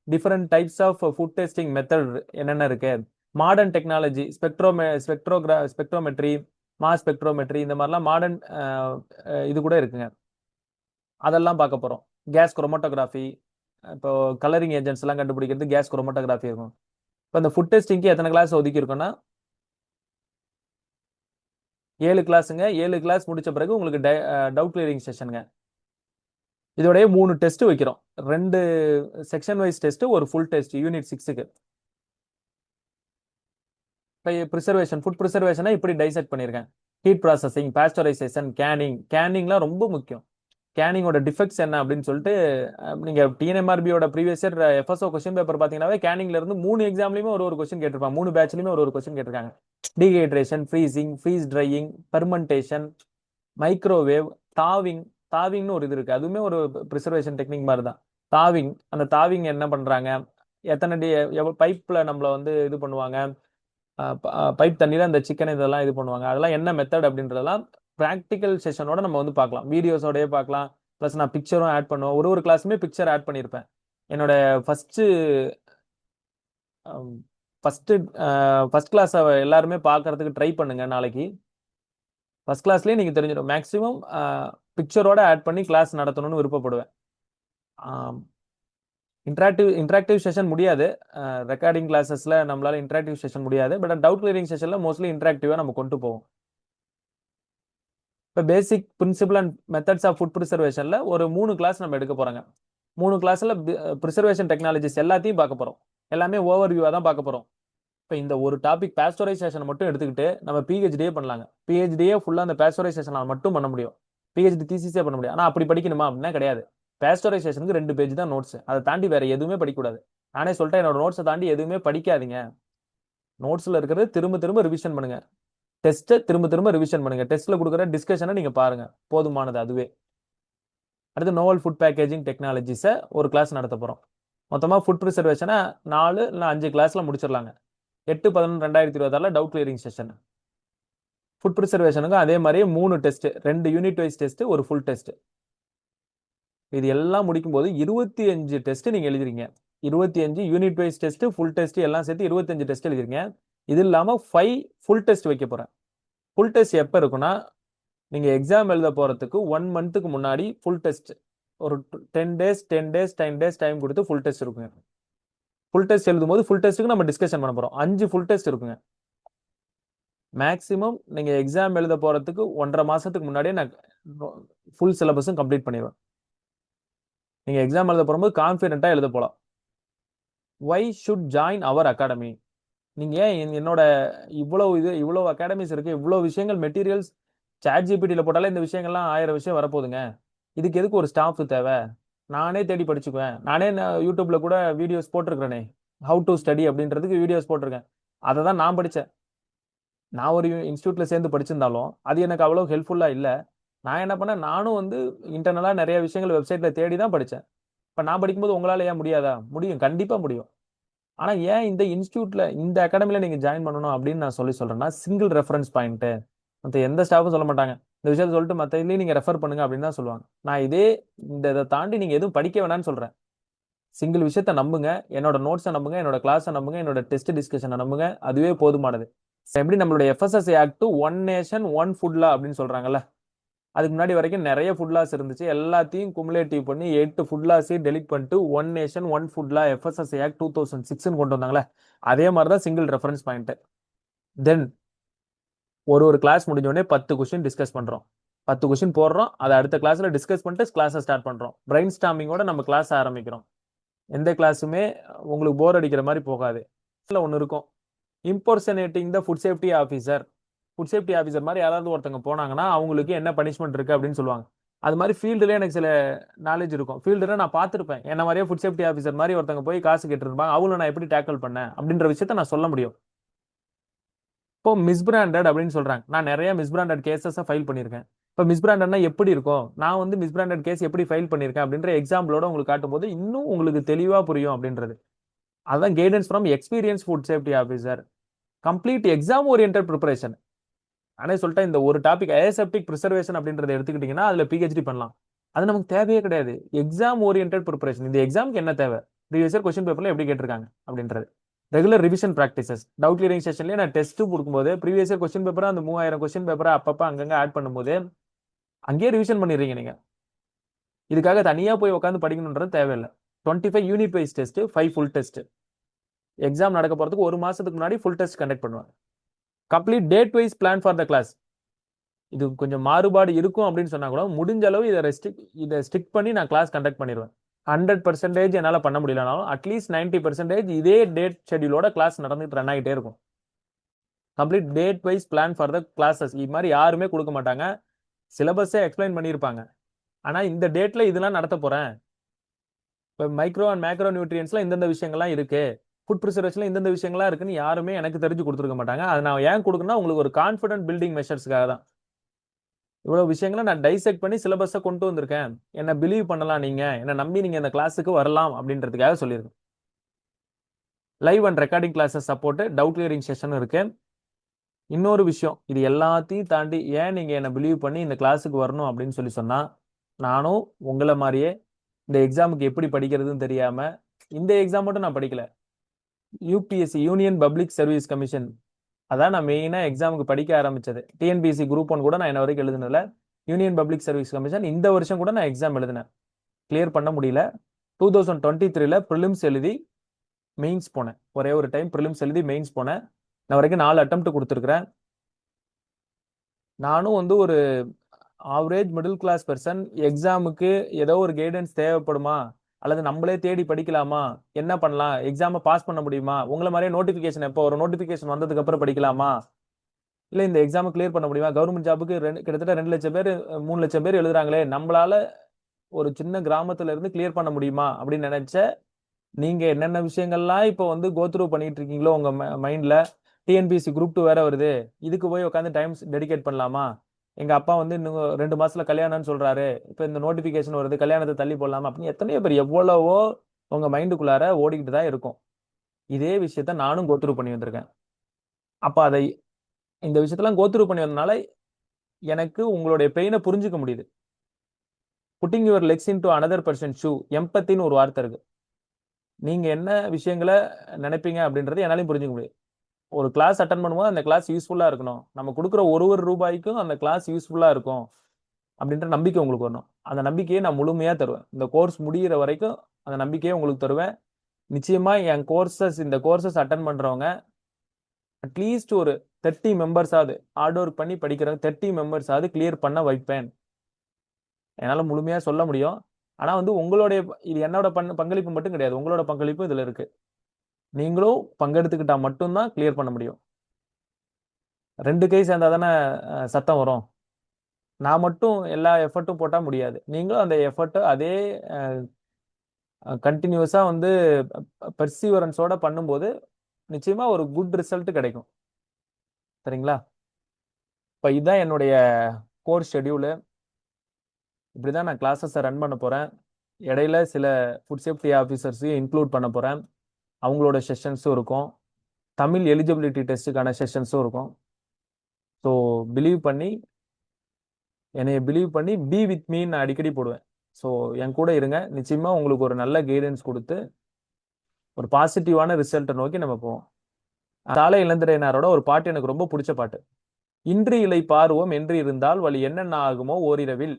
different types of food testing method என்னென்ன இருக்கு, modern technology, spectrometry, mass spectrometry, இந்த மாதிரிலாம் மாடர்ன் இது கூட இருக்குங்க. அதெல்லாம் பார்க்க போறோம். கேஸ் குரோமட்டோகிராஃபி, இப்போ கலரிங் ஏஜென்ட்ஸ் எல்லாம் கண்டுபிடிக்கிறது கேஸ் குரோமட்டோகிராஃபி இருக்கும். இப்போ இந்த ஃபுட் டெஸ்டிங்க்கு எத்தனை கிளாஸ் ஒதுக்கி இருக்கோம்னா 7 கிளாஸுங்க. 7 கிளாஸ் முடிச்ச பிறகு உங்களுக்கு டவுட் கிளியரிங் செஷனுங்க. இதோடய 3 டெஸ்ட் வைக்கிறோம். 2 செக்ஷன் வைஸ் டெஸ்ட், ஒரு ஃபுல் டெஸ்ட் யூனிட் 6க்கு. ஃபுட் ப்ரிசர்வேஷனை இப்படி டைசெக்ட் பண்ணியிருக்கேன். ஹீட் ப்ராசஸிங், பாஸ்டரைசேஷன், கேனிங்லாம் ரொம்ப முக்கியம். கேனிங்கோட டிஃபெக்ட்ஸ் என்ன அப்படின்னு சொல்லிட்டு நீங்க டிஎன்எம்ஆர்பியோட previous year FSO question paper பாத்தீங்கன்னாவே கேனிங்ல இருந்து 3 எக்ஸாம்லயுமே ஒரு கொஸ்டின் கேட்டிருப்பாங்க, 3 பேட்ச்லயுமே ஒரு கொஸ்டின் கேட்டிருக்காங்க. Dehydration, freezing, freeze drying, fermentation, microwave, thawing. தாவிங்னு ஒரு இது இருக்கு, அதுவுமே ஒரு ப்ரிசர்வேஷன் டெக்னிக் மாதிரி தான். தாவிங், அந்த தாவிங் என்ன பண்றாங்க, எத்தனை பைப்ல நம்மள வந்து இது பண்ணுவாங்க, பைப் தண்ணியில அந்த சிக்கன் இதெல்லாம் இது பண்ணுவாங்க, அதெல்லாம் என்ன மெத்தட் அப்படின்றதெல்லாம் ப்ராக்டிக்கல் செஷனோட நம்ம வந்து பார்க்கலாம், வீடியோஸோடய பார்க்கலாம். ப்ளஸ் நான் பிக்சரும் ஆட் பண்ணுவேன், ஒரு கிளாஸுமே பிக்சர் ஆட் பண்ணியிருப்பேன். என்னோட ஃபர்ஸ்ட் கிளாஸ் எல்லாருமே பார்க்கறதுக்கு ட்ரை பண்ணுங்க. நாளைக்கு ஃபர்ஸ்ட் கிளாஸ்லேயே நீங்கள் தெரிஞ்சிடும். மேக்ஸிமம் பிக்சரோட ஆட் பண்ணி கிளாஸ் நடத்தணும்னு விருப்பப்படுவேன். இன்டராக்டிவ் செஷன் முடியாது, ரெக்கார்டிங் கிளாஸஸ்ல நம்மளால இன்டராக்டிவ் செஷன் முடியாது. பட் டவுட் கிளியரிங் செஷன்ல மோஸ்ட்லி இன்டராக்டிவா நம்ம கொண்டு போவோம். இப்போ basic principle and methods of food ப்ரிசர்வேஷன்ல ஒரு 3 கிளாஸ் நம்ம எடுக்க போறாங்க. 3 கிளாஸ்ல ப்ரிசர்வேஷன் டெக்னாலஜிஸ் எல்லாத்தையும் பார்க்க போறோம். எல்லாமே ஓவர் வியூவா தான் பார்க்க போறோம். இப்போ இந்த ஒரு டாபிக் பாஸ்டரைசேஷன் மட்டும் எடுத்துக்கிட்டு நம்ம பிஹெச்டியே பண்ணலாங்க. பிஹெச்டியே ஃபுல்லா அந்த பாஸ்டரைசேஷனால் மட்டும் பண்ண முடியும், பிஹெச்டி தீசிஸே பண்ண முடியும். ஆனா அப்படி படிக்கணுமா அப்படின்னா கிடையாது. பாஸ்டரைசேஷனுக்கு 2 பேஜ் தான் நோட்ஸ், அதை தாண்டி வேற எதுவுமே படிக்கக்கூடாது. நானே சொல்லிட்டேன், என்னோட நோட்ஸை தாண்டி எதுவுமே படிக்காதீங்க. நோட்ஸ்ல இருக்கிறது திரும்ப திரும்ப ரிவிஷன் பண்ணுங்க, டெஸ்ட்டை திரும்ப திரும்ப ரிவிஷன் பண்ணுங்க, டெஸ்ட்ல கொடுக்குற டிஸ்கஷனை நீங்க பாருங்க, போதுமானது அதுவே. அடுத்து நோவல் ஃபுட் பேக்கேஜிங் டெக்னாலஜிஸை ஒரு கிளாஸ் நடத்த போறோம். மொத்தமா ஃபுட் ப்ரிசர்வேஷனை 4 இல்லை 5 கிளாஸ்ல முடிச்சிடலாங்க. 8/11/2026 டவுட் கிளியரிங் செஷன். ஃபுட் ப்ரிசர்வேஷனுக்கு அதே மாதிரி 3 டெஸ்ட், 2 யூனிட் வைஸ் டெஸ்ட், ஒரு ஃபுல் டெஸ்ட். இது எல்லாம் முடிக்கும் போது 25 டெஸ்ட் நீங்க எழுதுறீங்க. 25 unit wise test, full test எல்லாம் சேர்த்து 25 டெஸ்ட் எழுதுறீங்க. இது இல்லாம 5 ஃபுல் டெஸ்ட் வைக்க போறேன். ஃபுல் டெஸ்ட் எப்ப இருக்குன்னா, நீங்க எக்ஸாம் எழுத போறதுக்கு 1 மந்த்துக்கு முன்னாடி ஃபுல் டெஸ்ட், ஒரு 10 டேஸ் டைம் கொடுத்து ஃபுல் டெஸ்ட் இருக்குங்க. ஃபுல் டெஸ்ட் எழுதும் போது ஃபுல் டெஸ்ட்டுக்கு நம்ம டிஸ்கஷன் பண்ண போறோம். 5 ஃபுல் டெஸ்ட் இருக்குங்க. மேக்ஸிமம் நீங்க எக்ஸாம் எழுத போறதுக்கு 1.5 மாசத்துக்கு முன்னாடியே நான் ஃபுல் சிலபஸும் கம்ப்ளீட் பண்ணிடுவேன். நீங்க எக்ஸாம் எழுத போகும்போது கான்ஃபிடென்ட்டா எழுத போலாம். Why should join our academy? நீங்க என்னோட இவ்வளவு அகாடமிஸ் இருக்கு, இவ்வளவு விஷயங்கள், மெட்டீரியல்ஸ் சாட் ஜிபிடியில் போட்டாலே இந்த விஷயங்கள்லாம் 1000 விஷயம் வரப்போகுதுங்க. இதுக்கு எதுக்கு ஒரு ஸ்டாஃப் தேவை? நானே தேடி படிச்சுக்குவேன். நானே யூடியூப்ல கூட வீடியோஸ் போட்டிருக்கிறேனே, ஹவு டு ஸ்டடி அப்படின்றதுக்கு வீடியோஸ் போட்டிருக்கேன். அதை தான் நான் படித்தேன். நான் ஒரு இன்ஸ்டியூட்ல சேர்ந்து படிச்சிருந்தாலும் அது எனக்கு அவ்வளோ ஹெல்ப்ஃபுல்லா இல்லை. நான் என்ன பண்ணேன், நானும் வந்து இன்டர்னலா நிறைய விஷயங்கள் வெப்சைட்ல தேடி தான் படித்தேன். இப்போ நான் படிக்கும்போது உங்களால ஏன் முடியாதா? முடியும், கண்டிப்பா முடியும். ஆனா ஏன் இந்த இன்ஸ்டியூட்ல, இந்த அகாடமில நீங்க ஜாயின் பண்ணணும் அப்படின்னு நான் சொல்றேன்னா, சிங்கிள் ரெஃபரன்ஸ் பாயிண்ட். மற்ற எந்த ஸ்டாஃபும் சொல்ல மாட்டாங்க இந்த விஷயத்த சொல்லிட்டு மற்ற இதுலயும் நீங்க ரெஃபர் பண்ணுங்க அப்படின்னு தான் சொல்லுவாங்க. நான் இதை தாண்டி நீங்க எதுவும் படிக்க வேணாம்னு சொல்றேன். சிங்கிள் விஷயத்த நம்புங்க, என்னோட நோட்ஸை நம்புங்க, என்னோட கிளாஸை நம்புங்க, என்னோட டெஸ்ட் டிஸ்கஷனை நம்புங்க, அதுவே போதுமானது. எப்படி நம்மளுடைய எஃப்எஸ்எஸ்ஏ ஆக்ட் 1 நேஷன் 1 ஃபுட் லா அப்படின்னு சொல்றாங்கல்ல, அதுக்கு முன்னாடி வரைக்கும் நிறைய ஃபுட் லாஸ் இருந்துச்சு. எல்லாத்தையும் குமுலேட்டிவ் பண்ணி 8 ஃபுட் லாஸையும் டெலிட் பண்ணிட்டு 1 நேஷன் 1 ஃபுட் லா எஃப்எஸ்எஸ்ஏ ஆக்ட் 2006 கொண்டு வந்தாங்களே, அதே மாதிரி தான் சிங்கிள் ரெஃபரன்ஸ் பாயிண்ட். தென் ஒரு கிளாஸ் முடிஞ்சோடனே 10 கொஸ்டின் டிஸ்கஸ் பண்றோம், 10 கொஸ்டின் போடுறோம், அதை அடுத்த கிளாஸ்ல டிஸ்கஸ் பண்ணிட்டு கிளாஸை ஸ்டார்ட் பண்றோம். பிரெயின் ஸ்டாமிங்கோட நம்ம கிளாஸ் ஆரம்பிக்கிறோம். எந்த கிளாஸுமே உங்களுக்கு போர் அடிக்கிற மாதிரி போகாது. ஒன்று இருக்கும், impersonating the food safety officer. Food safety officer மாதிரி யாராவது ஒருத்தவங்க போனாங்கன்னா அவங்களுக்கு என்ன பனிஷ்மெண்ட் இருக்கு அப்படின்னு சொல்லுவாங்க. அது மாதிரி ஃபீல்டுலேயே எனக்கு சில நாலேஜ் இருக்கும். ஃபீல்டுல நான் பார்த்துருப்பேன், என்ன மாதிரியே ஃபுட் சேஃப்டி ஆஃபீஸர் மாதிரி ஒருத்தவங்க போய் காசு கேட்டுருப்பாங்க, அவங்கள நான் எப்படி டேக்கிள் பண்ணேன் அப்படின்ற விஷயத்த நான் சொல்ல முடியும். இப்போ மிஸ்பிராண்டட் அப்படின்னு சொல்றாங்க, நான் நிறைய மிஸ்பிராண்டட் கேசஸை ஃபைல் பண்ணியிருக்கேன். இப்போ மிஸ்பிராண்டட்னா எப்படி இருக்கும், நான் வந்து மிஸ்பிராண்டட் கேஸ் எப்படி ஃபைல் பண்ணியிருக்கேன் அப்படின்ற எக்ஸாம்பிளோட உங்களுக்கு காட்டும்போது இன்னும் உங்களுக்கு தெளிவா புரியும் அப்படின்றது. அதான் guidance from experience food safety officer. Complete exam oriented preparation. ஆனால் சொல்லிட்டேன், இந்த ஒரு டாபிக் அசெப்டிக் ப்ரிசர்வேஷன் அப்படின்றத எடுத்துக்கிட்டீங்கன்னா அதில் பிஹெச்டி பண்ணலாம். அது நமக்கு தேவையே கிடையாது. எக்ஸாம் ஓரியன்டட் ப்ரிப்பரேஷன், இந்த எக்ஸாமுக்கு என்ன தேவை, ப்ரீவியஸ் இயர் கொஸ்டின் பேப்பர்ல எப்படி கேட்டிருக்காங்க அப்படின்றது. Regular revision practices. Doubt clearing செஷன்லேயே நான் டெஸ்ட் கொடுக்கும்போது ப்ரீவியஸ் இயர் கொஸ்டின் பேப்பரை அந்த 3000 கொஸ்டின் பேப்பரை அப்பப்போ அங்கங்கே ஆட் பண்ணும்போது அங்கேயே ரிவிஷன் பண்ணிடுறீங்க நீங்க. இதுக்காக தனியாக போய் உட்காந்து படிக்கணுன்றது தேவையில்லை. 25 unit wise test, 5 full test. Exam நடக்க போறதுக்கு 1 மாசத்துக்கு முன்னாடி ஃபுல் டெஸ்ட் கண்டக்ட் பண்ணுவாங்க. Complete date wise plan for the class. இது கொஞ்சம் மாறுபாடு இருக்கும் அப்படின்னு சொன்னா கூட முடிஞ்ச அளவு இதை ஸ்டிக் பண்ணி நான் கிளாஸ் கண்டக்ட் பண்ணிடுவேன். 100% என்னால் பண்ண முடியலனாலும் அட்லீஸ்ட் 90% இதே டேட் ஷெடியூலோட கிளாஸ் நடந்துட்டு ரன் ஆகிட்டே இருக்கும். Complete date wise plan for the classes. இது மாதிரி யாருமே கொடுக்க மாட்டாங்க. சிலபஸே எக்ஸ்பிளைன் பண்ணியிருப்பாங்க. ஆனா இந்த டேட்ல இதெல்லாம் நடத்த போறேன். இப்போ மைக்ரோ அண்ட் மேக்ரோ நியூட்ரியன்ஸ்ல இந்தந்த விஷயங்கள்லாம் இருக்கு, ஃபுட் ப்ரிசர்வேஷன்ல இந்தந்த விஷயங்கள்லாம் இருக்குன்னு யாருமே எனக்கு தெரிஞ்சு கொடுத்துருக்க மாட்டாங்க. அதை நான் ஏன் கொடுக்கணும்னா உங்களுக்கு ஒரு கான்ஃபிடன்ட் பில்டிங் மெஷர்ஸ்க்காக தான். இவ்வளவு விஷயங்களை நான் டைசெக்ட் பண்ணி சிலபஸை கொண்டு வந்திருக்கேன். என்ன பிலீவ் பண்ணலாம், நீங்க என்ன நம்பி நீங்க இந்த கிளாஸுக்கு வரலாம் அப்படின்றதுக்காக சொல்லியிருக்கேன். Live and recording classes support, doubt clearing session இருக்கு. இன்னொரு விஷயம், இது எல்லாத்தையும் தாண்டி ஏன் நீங்க என்ன பிலீவ் பண்ணி இந்த கிளாஸுக்கு வரணும் அப்படின்னு சொல்லி சொன்னா, நானும் உங்களை மாதிரியே இந்த எக்ஸாமுக்கு எப்படி படிக்கிறதுன்னு தெரியாம இந்த எக்ஸாம் மட்டும் நான் படிக்கல. UPSC, union public service commission, அதான் நான் மெயினா எக்ஸாமுக்கு படிக்க ஆரம்பிச்சது. டிஎன்பிஎஸ்சி குரூப் 1 கூட நான் என்ன வரைக்கும் எழுதுனதுல, யூனியன் பப்ளிக் சர்வீஸ் கமிஷன் இந்த வருஷம் கூட நான் எக்ஸாம் எழுதினேன். கிளியர் பண்ண முடியல. 2023ல ப்ரிலிம்ஸ் எழுதி மெயின்ஸ் போனேன். ஒரே ஒரு டைம் ப்ரிலிம்ஸ் எழுதி மெயின்ஸ் போனேன். நான் வரைக்கும் 4 அட்டெம்ப்ட் கொடுத்துருக்கிறேன். நானும் வந்து ஒரு ஆவரேஜ் மிடில் கிளாஸ் பர்சன். எக்ஸாமுக்கு ஏதோ ஒரு கைடன்ஸ் தேவைப்படுமா, அல்லது நம்மளே தேடி படிக்கலாமா, என்ன பண்ணலாம், எக்ஸாமை பாஸ் பண்ண முடியுமா, உங்களை மாதிரியே நோட்டிபிகேஷன் எப்போ வரும், நோட்டிபிகேஷன் வந்ததுக்கு அப்புறம் படிக்கலாமா, இல்ல இந்த எக்ஸாம் கிளியர் பண்ண முடியுமா, கவர்மெண்ட் ஜாபுக்கு கிட்டத்தட்ட 2 லட்சம் பேர் 3 லட்சம் பேர் எழுதுறாங்களே, நம்மளால ஒரு சின்ன கிராமத்துல இருந்து கிளியர் பண்ண முடியுமா அப்படின்னு நினைச்ச நீங்க என்னென்ன விஷயங்கள்லாம் இப்போ வந்து கோத்ரூ பண்ணிட்டு இருக்கீங்களோ உங்க மைண்ட்ல. டிஎன்பிஎஸ்சி குரூப் 2 வேற வருது, இதுக்கு போய் உட்காந்து டைம் டெடிகேட் பண்ணலாமா, எங்க அப்பா வந்து இன்னும் 2 மாசத்துல கல்யாணம்னு சொல்றாரு, இப்போ இந்த நோட்டிபிகேஷன் வருது, கல்யாணத்தை தள்ளி போடலாமா அப்படின்னு எத்தனையோ பேர் எவ்வளவோ உங்க மைண்டுக்குள்ளார ஓடிக்கிட்டு தான் இருக்கும். இதே விஷயத்த நானும் கோத்ரூ பண்ணி வந்திருக்கேன். அப்ப அதை இந்த விஷயத்தெல்லாம் கோத்ரூ பண்ணி வந்தனால எனக்கு உங்களுடைய பெயினை புரிஞ்சுக்க முடியுது. Putting your legs into another person shoe, எம்பத்தின்னு ஒரு வார்த்தை இருக்கு. நீங்க என்ன விஷயங்களை நினைப்பீங்க அப்படின்றது என்னாலையும் புரிஞ்சுக்க முடியும். ஒரு கிளாஸ் அட்டன் பண்ணும்போது அந்த கிளாஸ் யூஸ்ஃபுல்லா இருக்கணும், நம்ம கொடுக்குற ஒரு ரூபாய்க்கும் அந்த கிளாஸ் யூஸ்ஃபுல்லா இருக்கும் அப்படின்ற நம்பிக்கை உங்களுக்கு வரணும். அந்த நம்பிக்கையை நான் முழுமையா தருவேன். இந்த கோர்ஸ் முடிகிற வரைக்கும் அந்த நம்பிக்கையை உங்களுக்கு தருவேன். நிச்சயமா என் இந்த கோர்சஸ் அட்டன் பண்றவங்க அட்லீஸ்ட் ஒரு 30 மெம்பர்ஸாவது, ஹார்ட் ஒர்க் பண்ணி படிக்கிற 30 மெம்பர்ஸாவது கிளியர் பண்ண வைப்பேன். என்னால முழுமையா சொல்ல முடியும். ஆனா வந்து உங்களுடைய இது என்னோட பங்களிப்பு மட்டும் கிடையாது, உங்களோட பங்களிப்பு இதுல இருக்கு. நீங்களும் பங்கெடுத்துக்கிட்டா மட்டும்தான் கிளியர் பண்ண முடியும். 2 கை சேர்ந்தா தானே சத்தம் வரும். நான் மட்டும் எல்லா எஃபர்ட்டும் போட்டா முடியாது. நீங்களும் அந்த எஃபர்ட் அதே கண்டினியூஸா வந்து பெர்சீவரன்ஸோட பண்ணும்போது நிச்சயமா ஒரு குட் ரிசல்ட் கிடைக்கும். சரிங்களா? இப்போ இதுதான் என்னுடைய கோர்ஸ் ஷெட்யூலு. இப்படிதான் நான் கிளாஸஸை ரன் பண்ண போறேன். இடையில சில ஃபுட் சேஃப்டி ஆஃபீஸர்ஸையும் இன்க்ளூட் பண்ண போறேன். அவங்களோட செஷன்ஸும் இருக்கும். தமிழ் எலிஜிபிலிட்டி டெஸ்ட்டுக்கான செஷன்ஸும் இருக்கும். ஸோ என்னைய பிலீவ் பண்ணி பி வித் மீன்னு நான் அடிக்கடி போடுவேன். ஸோ என் கூட இருங்க. நிச்சயமா உங்களுக்கு ஒரு நல்ல கைடன்ஸ் கொடுத்து ஒரு பாசிட்டிவான ரிசல்ட்டை நோக்கி நம்ம போவோம். சாலை இளந்திரையனாரோட ஒரு பாட்டு எனக்கு ரொம்ப பிடிச்ச பாட்டு. இன்று இலை பார்வோம் என்று இருந்தால் வழி என்னென்ன ஆகுமோ ஓரிரவில்,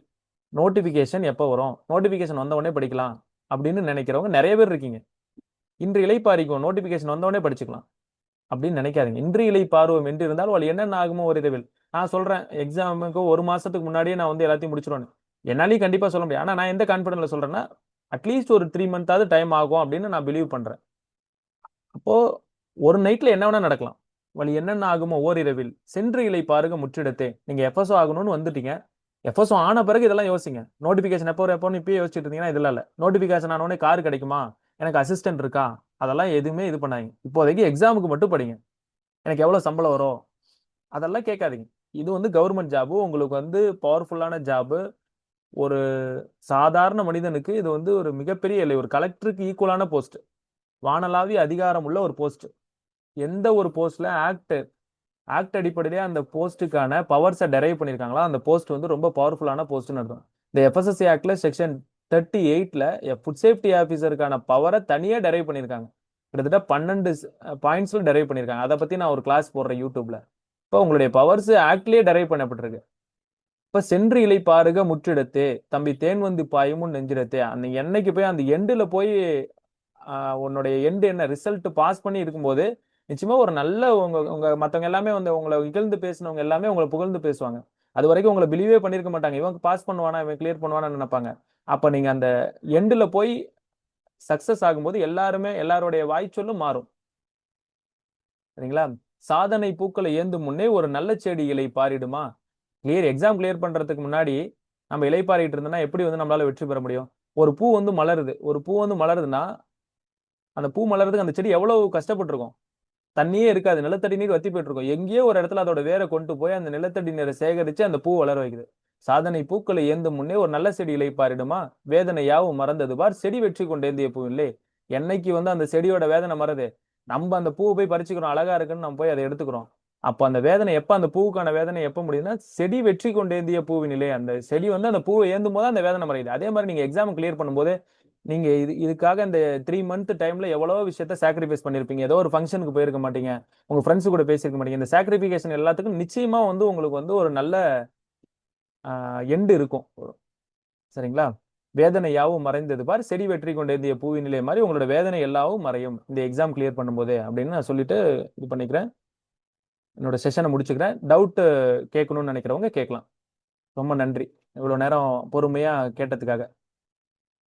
நோட்டிபிகேஷன் எப்போ வரும், நோட்டிபிகேஷன் வந்த உடனே படிக்கலாம் அப்படின்னு நினைக்கிறவங்க நிறைய பேர் இருக்கீங்க. இன்று இலை பாரிக்கும், நோட்டிபிகேஷன் வந்த உடனே படிச்சுக்கலாம் அப்படின்னு நினைக்காதீங்க. இன்று இலை பார்வோம் என்று இருந்தால் வழி என்னென்ன ஆகுமோ ஓரிரவில். நான் சொல்றேன் எக்ஸாமுக்கு 1 மாசத்துக்கு முன்னாடியே நான் வந்து எல்லாத்தையும் முடிச்சிருவேன். என்னாலையும் கண்டிப்பா சொல்ல முடியாது. ஆனா நான் எந்த கான்பிடன்ட்ல சொல்றேன்னா அட்லீஸ்ட் ஒரு 3 மந்தாவது டைம் ஆகும் அப்படின்னு நான் பிலீவ் பண்றேன். அப்போ ஒரு நைட்ல என்ன வேணா நடக்கலாம். வழி என்னென்ன ஆகுமோ ஓரிரவில் சென்று இலை பாருங்க முற்றிடத்தே. நீங்க எஃப்எஸ்ஓ ஆகணும்னு வந்துட்டீங்க. எஃப்எஸ்ஓ ஆன பிறகு இதெல்லாம் யோசிங்க. நோட்டிபிகேஷன் எப்போன்னு இப்பயே யோசிச்சுட்டு இருந்தீங்கன்னா இதெல்லாம் இல்ல. நோட்டிபிகேஷன் ஆனோடனே கார் கிடைக்குமா, எனக்கு அசிஸ்டன்ட் இருக்கா, அதெல்லாம் எதுவுமே இது பண்ணாதீங்க. இப்போதைக்கு எக்ஸாமுக்கு மட்டும் படிங்க. எனக்கு எவ்வளவு சம்பளம் வரும் அதெல்லாம் கேட்காதீங்க. இது வந்து கவர்மெண்ட் ஜாபு, உங்களுக்கு வந்து பவர்ஃபுல்லான ஜாபு. ஒரு சாதாரண மனிதனுக்கு இது வந்து ஒரு மிகப்பெரிய இல்லை. ஒரு கலெக்டருக்கு ஈக்குவலான போஸ்ட், வானளாவிய அதிகாரம் உள்ள ஒரு போஸ்ட். எந்த ஒரு போஸ்ட்ல ஆக்ட் அடிப்படையிலே அந்த போஸ்ட்டுக்கான பவர்ஸை டெரைவ் பண்ணியிருக்காங்களா, அந்த போஸ்ட் வந்து ரொம்ப பவர்ஃபுல்லான போஸ்ட்னு அர்த்தம். இந்த எஃப்எஸ்எஸ்சி ஆக்ட்ல செக்ஷன் 38ல ஃபுட் சேஃப்டி ஆஃபீஸருக்கான பவரை தனியா டெரைவ் பண்ணியிருக்காங்க. கிட்டத்தட்ட 12 பாயிண்ட்ஸ்ல டெரைவ் பண்ணியிருக்காங்க. அதை பத்தி நான் ஒரு கிளாஸ் போடுறேன் யூடியூப்ல. இப்போ உங்களுடைய பவர்ஸ் ஆக்ட்லயே டெரைவ் பண்ணப்பட்டிருக்கு. இப்ப சென்று இலை பாருக முற்றிடத்தே, தம்பி தேன் வந்து பாயுமுன் நெஞ்சிடத்தே. அந்த என்னைக்கு போய் அந்த எண்டுல போய் உன்னுடைய எண்டு என்ன ரிசல்ட் பாஸ் பண்ணி இருக்கும்போது நிச்சயமா ஒரு நல்ல உங்க உங்க மத்தவங்க எல்லாமே வந்து உங்களை இகழ்ந்து பேசினவங்க எல்லாமே உங்களை புகழ்ந்து பேசுவாங்க. அது வரைக்கும் உங்களை பிலீவே பண்ணிருக்க மாட்டாங்க. இவன் பாஸ் பண்ணுவானா, இவன் கிளியர் பண்ணுவானான்னு நினைப்பாங்க. அப்ப நீங்க அந்த எண்டுல போய் சக்சஸ் ஆகும்போது எல்லாருடைய வாய்ச்சொல்லும் மாறும். சரிங்களா? சாதனை பூக்களை ஏந்தும் முன்னே ஒரு நல்ல செடி இலை பாரிடுமா. எக்ஸாம் கிளியர் பண்றதுக்கு முன்னாடி நம்ம இலைப்பாரிட்டு இருந்தோம்னா எப்படி வந்து நம்மளால வெற்றி பெற முடியும்? ஒரு பூ வந்து மலருது. ஒரு பூ வந்து மலருதுன்னா, அந்த பூ மலர்றதுக்கு அந்த செடி எவ்வளவு கஷ்டப்பட்டுருக்கும். தண்ணியே இருக்காது. நிலத்தடி நீர் வத்தி போயிட்டுருக்கும். எங்கேயோ ஒரு இடத்துல அதோட வேர கொண்டு போய் அந்த நிலத்தடி நீரை சேகரிச்சு அந்த பூ வளர வைக்குது. சாதனை பூக்களை ஏந்தும் முன்னே ஒரு நல்ல செடி இளைப்பாறிடுமா, வேதனை யாவும் மறந்தது பார் செடி வெற்றி கொண்டேந்திய பூவில்லே. என்னைக்கு வந்து அந்த செடியோட வேதனை மறது, நம்ம அந்த பூவ போய் பறிச்சுக்கிறோம். அழகா இருக்குன்னு நம்ம போய் அத எடுத்துக்கிறோம். அப்ப அந்த வேதனை எப்ப அந்த பூவுக்கான வேதனை எப்ப முடியுதுன்னா, செடி வெற்றி கொண்டேந்திய பூவினிலே. அந்த செடி வந்து அந்த பூவ ஏந்தும்போது அந்த வேதனை மறையுது. அதே மாரி நீங்க எக்ஸாம் கிளியர் பண்ணும்போது, நீங்க இதுக்காக இந்த 3 மந்த் டைம்ல எவ்வளவோ விஷயத்த சாக்ரிஃபைஸ் பண்ணியிருப்பீங்க. ஏதோ ஒரு ஃபங்ஷனுக்கு போயிருக்க மாட்டீங்க. உங்க ஃபிரெண்ட்ஸ் கூட பேசியிருக்க மாட்டீங்க. இந்த சாக்ரிஃபிகேஷன் எல்லாத்துக்கும் நிச்சயமா வந்து உங்களுக்கு வந்து ஒரு நல்ல எண்ட் இருக்கும். சரிங்களா? "வேதனை யாவும் மறைந்தது பார், செடி வெற்றி கொண்டேந்திய பூவினிலே" மாரி உங்களோட வேதனை எல்லாவும் மறையும். இந்த எக்ஸாம் கிளியர் பண்ணும்போதே அப்படின்னு நான் சொல்லிட்டு இது பண்ணிக்கிறேன். என்னோட செஷன முடிச்சுக்கிறேன். டவுட் கேட்கணும்னு நெனைக்கிறவங்க கேட்கலாம். ரொம்ப நன்றி. இவ்வளோ நேரம் பொறுமையா கேட்டதுக்காக.